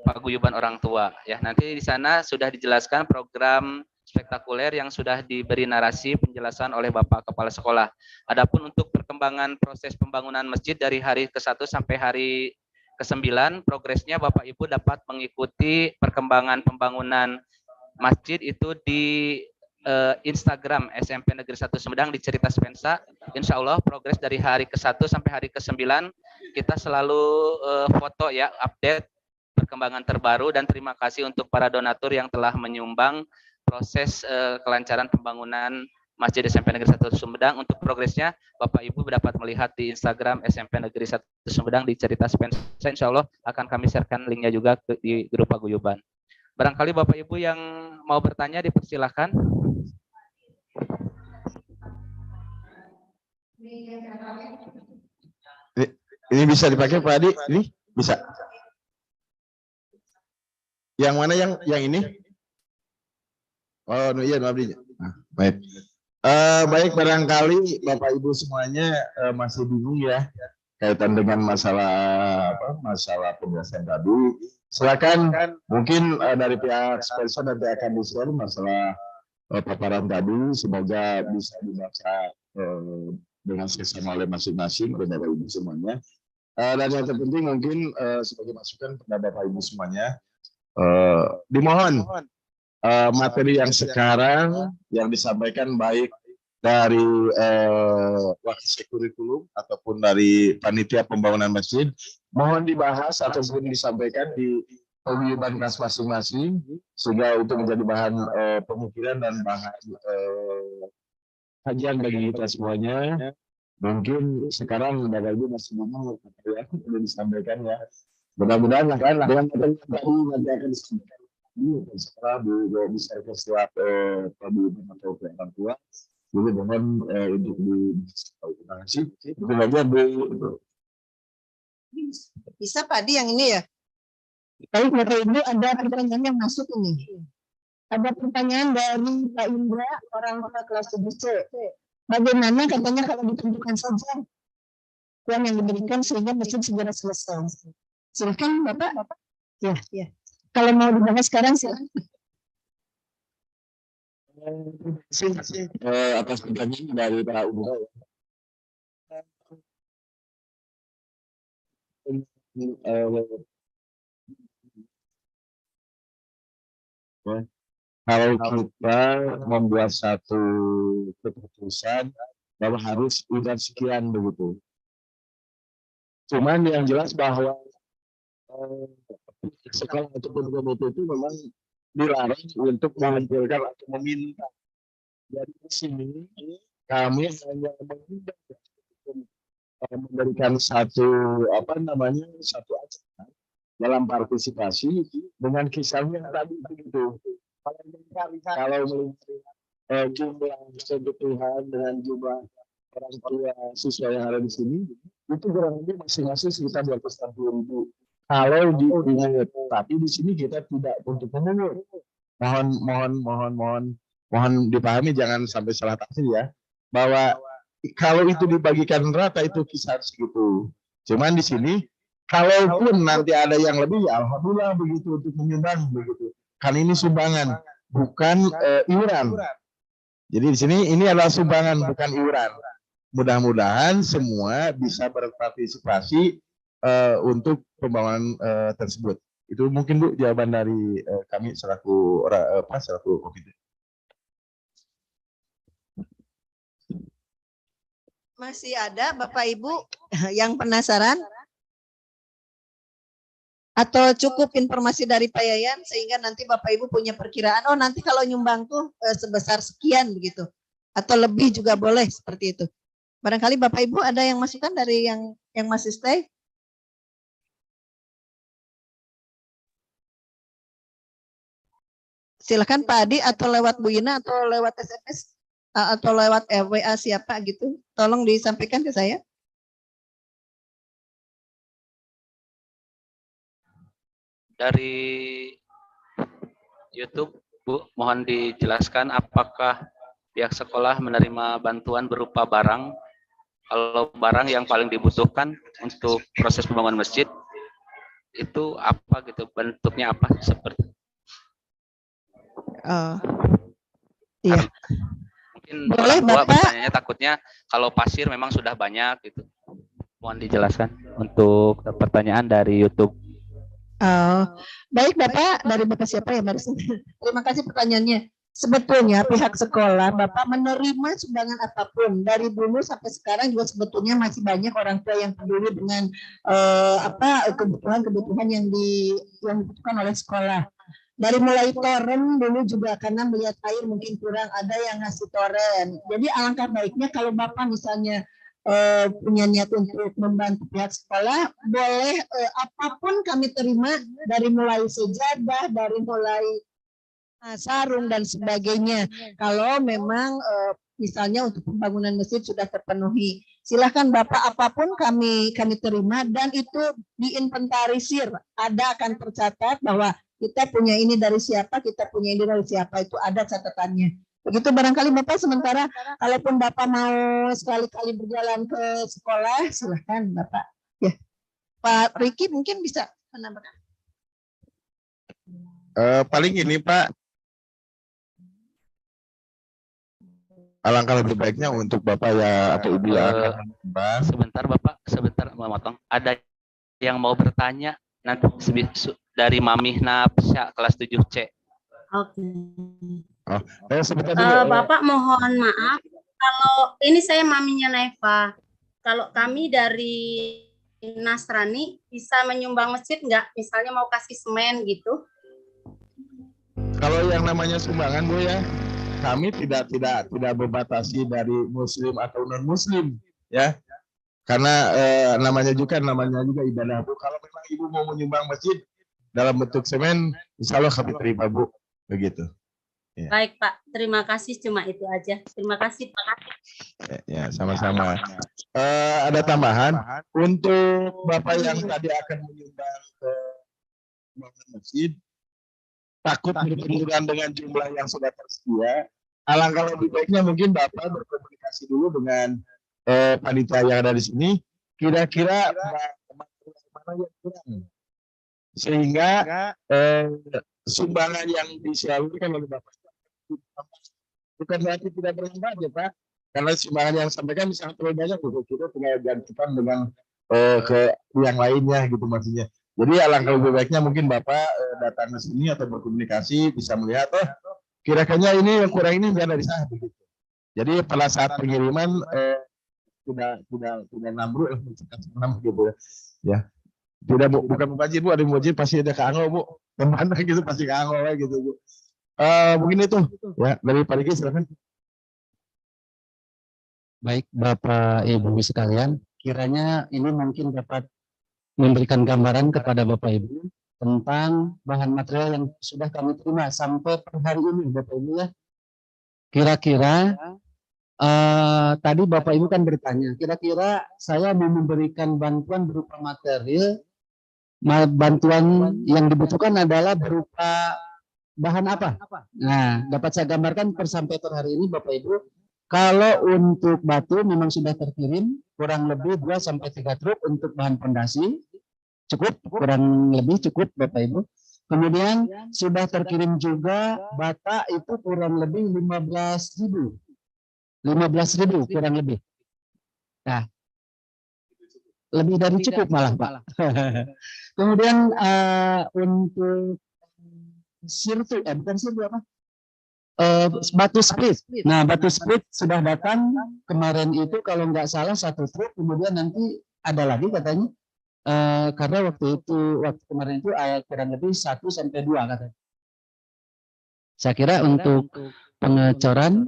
paguyuban orang tua. Ya, nanti di sana sudah dijelaskan program spektakuler yang sudah diberi narasi penjelasan oleh Bapak Kepala Sekolah. Adapun untuk perkembangan proses pembangunan masjid dari hari ke-1 sampai hari ke-9, progresnya Bapak Ibu dapat mengikuti perkembangan pembangunan masjid itu di Instagram SMP Negeri 1 Sumedang di Cerita Spensa. Insya Allah progres dari hari ke-1 sampai hari ke-9 kita selalu foto ya, update perkembangan terbaru, dan terima kasih untuk para donatur yang telah menyumbang proses kelancaran pembangunan Masjid SMP Negeri 1 Sumedang. Untuk progresnya Bapak Ibu dapat melihat di Instagram SMP Negeri 1 Sumedang di Cerita Spensa. Insya Allah akan kami sharekan linknya juga di grup paguyuban. Barangkali Bapak Ibu yang mau bertanya dipersilahkan. Ini bisa dipakai Pak Adi? Ini bisa. Yang mana yang ini? Oh iya, maaf. Nah, baik. Baik, barangkali Bapak Ibu semuanya masih bingung ya kaitan dengan masalah penjelasan tadi. Silakan mungkin dari pihak sponsor nanti akan di-share masalah paparan tadi, semoga bisa dibaca dengan sesama oleh masing-masing oleh Bapak Ibu semuanya. Dan yang terpenting mungkin sebagai masukan kepada Bapak Ibu semuanya, Dimohon materi yang sekarang yang disampaikan baik dari wakil kurikulum ataupun dari panitia pembangunan masjid, mohon dibahas ataupun disampaikan di paguyuban kelas masing-masing sehingga itu menjadi bahan pemikiran dan bahan kajian bagi kita semuanya. Mungkin sekarang Bapak Ibu masih bingung apa ya perlu disampaikan ya. Mudah-mudahan dengan materi yang tadi nanti akan disampaikan setelah bisa ke setiap paguyuban atau ke orang tua. Jadi mohon untuk dikasih itu bagian Bisa Pak Adi yang ini ya? Baik, Bapak Ibu, ada pertanyaan yang masuk ini. Ada pertanyaan dari Pak Indra, orang tua kelas 7C. Bagaimana katanya kalau ditentukan saja uang yang diberikan sehingga masjid segera selesai. Silakan Bapak. Ya. Kalau mau dibahas sekarang silakan. Atas pertanyaan dari Pak Indra. Kalau kita membuat satu keputusan bahwa harus udah sekian begitu. Cuman yang jelas bahwa sekolah ataupun komite itu memang dilarang untuk mengumpulkan atau meminta. Jadi di sini kami hanya meminta memberikan satu satu acara dalam partisipasi dengan kisahnya tadi begitu. Kalau melihat jumlah kebutuhan dengan jumlah orang tua siswa yang ada di sini itu kurang lebih masing-masing sekitar 260.000. Kalau diingat, tapi di sini kita tidak untuk memungut. Mohon dipahami, jangan sampai salah tafsir ya, bahwa kalau itu dibagikan rata itu kisaran segitu. Cuman di sini, kalaupun nanti ada yang lebih, ya alhamdulillah begitu untuk menyumbang begitu. Kan ini sumbangan, bukan iuran. Jadi di sini ini adalah sumbangan, bukan iuran. Mudah-mudahan semua bisa berpartisipasi untuk pembangunan tersebut. Itu mungkin Bu jawaban dari kami selaku komite. Masih ada Bapak Ibu yang penasaran? Atau cukup informasi dari Pak Yayan sehingga nanti Bapak Ibu punya perkiraan, oh nanti kalau nyumbang tuh sebesar sekian begitu. Atau lebih juga boleh seperti itu. Barangkali Bapak Ibu ada yang masukan dari yang masih stay? Silakan Pak Adi atau lewat Bu Ina atau lewat SMS atau lewat WA siapa gitu. Tolong disampaikan ke saya. Dari YouTube, Bu, mohon dijelaskan apakah pihak sekolah menerima bantuan berupa barang. Kalau barang yang paling dibutuhkan untuk proses pembangunan masjid itu apa gitu, bentuknya apa seperti? Iya. Mungkin boleh Bapak. Pertanyaannya takutnya kalau pasir memang sudah banyak gitu. Mohon dijelaskan untuk pertanyaan dari YouTube. Baik Bapak, dari Bapak siapa ya barusan? Terima kasih pertanyaannya. Sebetulnya pihak sekolah Bapak menerima sumbangan apapun dari dulu sampai sekarang juga sebetulnya masih banyak orang tua yang peduli dengan kebutuhan yang dibutuhkan oleh sekolah. Dari mulai toren dulu juga karena melihat air mungkin kurang, ada yang ngasih toren. Jadi alangkah baiknya kalau Bapak misalnya punya niat untuk membantu pihak sekolah, boleh apapun kami terima, dari mulai sejadah, dari mulai sarung dan sebagainya. Kalau memang misalnya untuk pembangunan masjid sudah terpenuhi, silahkan Bapak, apapun kami terima dan itu diinventarisir, ada akan tercatat bahwa kita punya ini dari siapa, kita punya ini dari siapa, itu ada catatannya. Begitu barangkali Bapak, sementara kalaupun Bapak mau sekali-kali berjalan ke sekolah, silahkan Bapak. Ya, Pak Riki mungkin bisa menambahkan. Paling ini Pak, alangkah lebih baiknya untuk Bapak ya atau Ibu ya. Sebentar Bapak, sebentar memotong. Ada yang mau bertanya Nanti dari Mamihna kelas 7C. Oke. Sebentar dulu. Bapak mohon maaf kalau ini saya maminya Naifa. Kalau kami dari Nasrani bisa menyumbang masjid nggak? Misalnya mau kasih semen gitu. Kalau yang namanya sumbangan Bu ya, kami tidak berbatasi dari muslim atau non muslim ya. Karena namanya juga ibadah Bu. Kalau memang Ibu mau menyumbang masjid dalam bentuk semen, insya Allah kami terima Bu. Begitu. Ya. Baik Pak, terima kasih, cuma itu aja. Terima kasih Pak. Ya, sama-sama. Ada tambahan untuk Bapak yang tadi akan menyumbang ke masjid, takut berbenturan dengan jumlah yang sudah tersedia. Alangkah lebih baiknya mungkin Bapak berkomunikasi dulu dengan panitia yang ada di sini. Kira-kira mana yang kurang, sehingga sumbangan yang disalurkan oleh Bapak bukan berarti tidak bermanfaat ya Pak, karena sumbangan yang disampaikan sangat terlalu banyak, kita tinggal gantikan dengan ke yang lainnya gitu maksudnya. Jadi alangkah lebih baiknya mungkin Bapak datang ke sini atau berkomunikasi bisa melihat kira-kira ini yang kurang ini biar dari sana begitu. Jadi pada saat pengiriman tidak nambruk gitu ya. Tidak Bu, bukan mubazir Bu, ada mubazir pasti ada keangol Bu. Kemana gitu pasti keangol gitu Bu. Mungkin itu ya dari Pak Riki, silakan. Baik Bapak Ibu sekalian, kiranya ini mungkin dapat memberikan gambaran kepada Bapak Ibu tentang bahan material yang sudah kami terima sampai per hari ini Bapak Ibu ya. Kira-kira tadi Bapak Ibu kan bertanya, kira-kira saya mau memberikan bantuan berupa material, bantuan yang dibutuhkan adalah berupa bahan apa? Nah, dapat saya gambarkan sampai per hari ini Bapak Ibu, kalau untuk batu memang sudah terkirim kurang lebih 2-3 truk untuk bahan pondasi, cukup, kurang lebih cukup Bapak Ibu. Kemudian sudah terkirim juga bata itu kurang lebih 15.000 kurang lebih. Nah, lebih dari cukup malah Pak. Kemudian untuk sirtu, bukan sirtu apa? Batu split. Nah, batu split sudah datang kemarin itu kalau nggak salah 1 truk, kemudian nanti ada lagi katanya. Karena waktu kemarin itu kurang lebih 1-2 katanya. Saya kira untuk pengecoran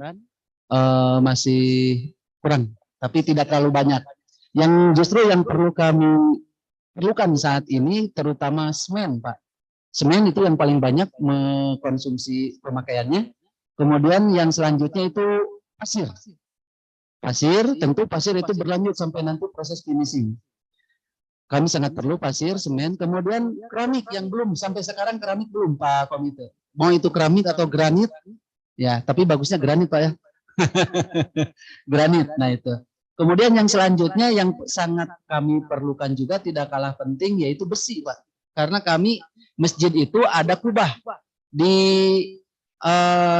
masih kurang, tapi tidak terlalu banyak. Yang justru yang perlu kami perlukan saat ini terutama semen Pak. Semen itu yang paling banyak mengkonsumsi pemakaiannya. Kemudian yang selanjutnya itu pasir. Pasir, tentu pasir itu berlanjut sampai nanti proses finishing. Kami sangat perlu pasir, semen. Kemudian keramik yang belum, sampai sekarang keramik belum Pak Komite. Mau itu keramik atau granit, ya tapi bagusnya granit Pak ya. Granit, nah itu. Kemudian yang selanjutnya yang sangat kami perlukan juga tidak kalah penting yaitu besi Pak. Karena kami masjid itu ada kubah di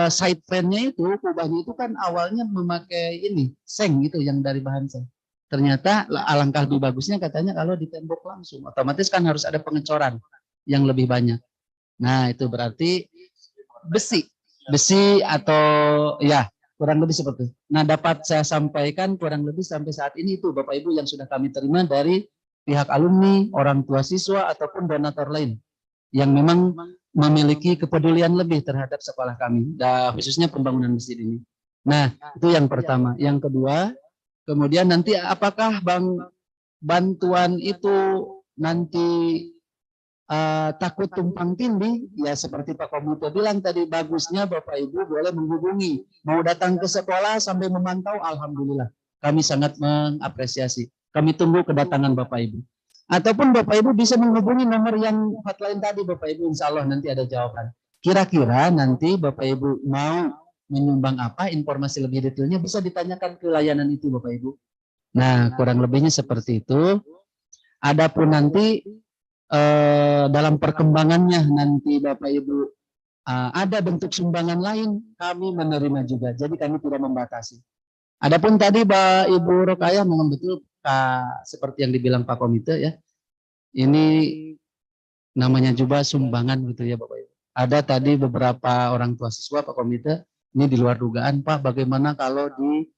side plan-nya itu, kubahnya itu kan awalnya memakai ini seng gitu yang dari bahan seng. Ternyata alangkah lebih bagusnya katanya kalau di tembok langsung, otomatis kan harus ada pengecoran yang lebih banyak. Nah itu berarti besi atau ya kurang lebih seperti itu. Nah dapat saya sampaikan kurang lebih sampai saat ini itu Bapak Ibu yang sudah kami terima dari pihak alumni, orang tua siswa ataupun donatur lain yang memang memiliki kepedulian lebih terhadap sekolah kami, khususnya pembangunan masjid ini. Nah itu yang pertama. Yang kedua, kemudian nanti apakah bantuan itu nanti takut tumpang tindih? Ya seperti Pak Komite bilang tadi, bagusnya Bapak Ibu boleh menghubungi. Mau datang ke sekolah sampai memantau, alhamdulillah. Kami sangat mengapresiasi. Kami tunggu kedatangan Bapak Ibu. Ataupun Bapak Ibu bisa menghubungi nomor yang hotline tadi Bapak Ibu, insya Allah nanti ada jawaban. Kira-kira nanti Bapak Ibu mau menyumbang apa, informasi lebih detailnya bisa ditanyakan ke layanan itu Bapak Ibu. Nah kurang lebihnya seperti itu. Adapun nanti dalam perkembangannya nanti Bapak Ibu ada bentuk sumbangan lain, kami menerima juga. Jadi kami tidak membatasi. Adapun tadi Mbak Ibu Rokayah memang betul seperti yang dibilang Pak Komite ya. Ini namanya juga sumbangan gitu ya Bapak Ibu. Ada tadi beberapa orang tua siswa Pak Komite, ini di luar dugaan Pak, bagaimana kalau di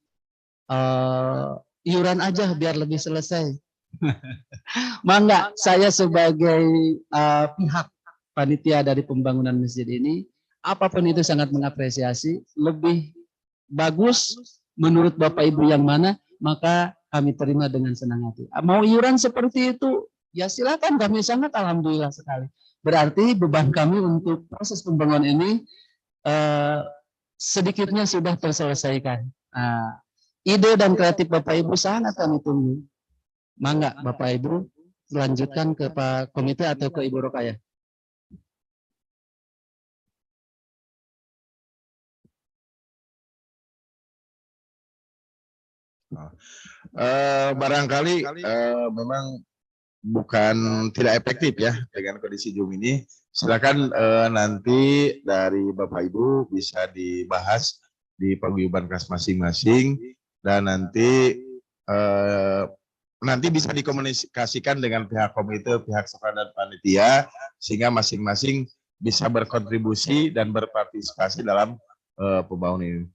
iuran aja biar lebih selesai. Mangga, saya sebagai pihak panitia dari pembangunan masjid ini, apapun itu sangat mengapresiasi, lebih bagus menurut Bapak Ibu yang mana, maka kami terima dengan senang hati. Mau iuran seperti itu, ya silakan, kami sangat alhamdulillah sekali. Berarti beban kami untuk proses pembangunan ini sedikitnya sudah terselesaikan. Ide dan kreatif Bapak Ibu sangat kami tunggu. Mangga Bapak Ibu lanjutkan ke Pak Komite atau ke Ibu Rokayah. Barangkali memang bukan tidak efektif ya dengan kondisi Zoom ini. Silakan nanti dari Bapak Ibu bisa dibahas di paguyuban kelas masing-masing dan nanti bisa dikomunikasikan dengan pihak komite, pihak sekolah dan panitia sehingga masing-masing bisa berkontribusi dan berpartisipasi dalam pembangunan ini.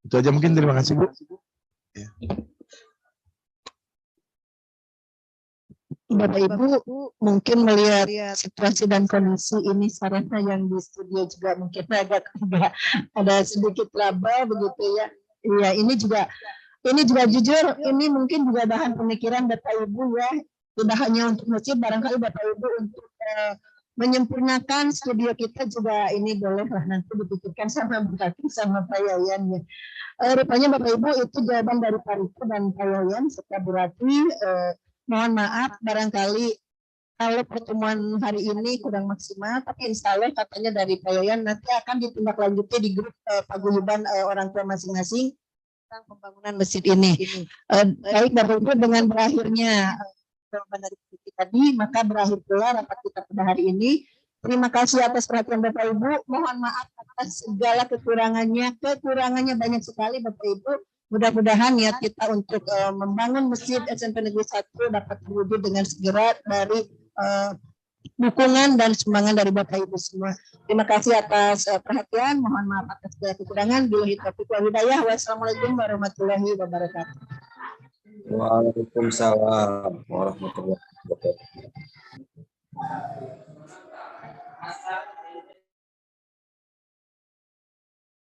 Itu aja mungkin, terima kasih Bu. Ya. Bapak Ibu mungkin melihat situasi dan kondisi ini, sarana yang di studio juga mungkin agak ada sedikit laba begitu ya. Iya, ini juga jujur, ini mungkin juga bahan pemikiran Bapak Ibu ya. Tidak hanya untuk masjid, barangkali Bapak Ibu untuk menyempurnakan studio kita juga ini bolehlah nanti dipikirkan sama Bupati sama Pak Yayan ya. Rupanya Bapak Ibu itu jawaban dari Pak Riko dan Pak Yayan serta Bu Rati. Mohon maaf barangkali kalau pertemuan hari ini kurang maksimal, tapi insya Allah katanya dari Pak Yayan nanti akan ditindaklanjuti di grup paguyuban orang tua masing-masing tentang pembangunan masjid ini. Baik Bapak Ibu, dengan berakhirnya jawaban dari kita tadi, maka berakhir pula rapat kita pada hari ini. Terima kasih atas perhatian Bapak Ibu. Mohon maaf atas segala kekurangannya. Kekurangannya banyak sekali Bapak Ibu. Mudah-mudahan niat kita untuk membangun masjid SMP Negeri 1 dapat terwujud dengan segera dari dukungan dan sumbangan dari Bapak Ibu semua. Terima kasih atas perhatian. Mohon maaf atas segala kekurangan. Billahi taufiq wal hidayah. Wassalamualaikum warahmatullahi wabarakatuh. Waalaikumsalam warahmatullahi wabarakatuh.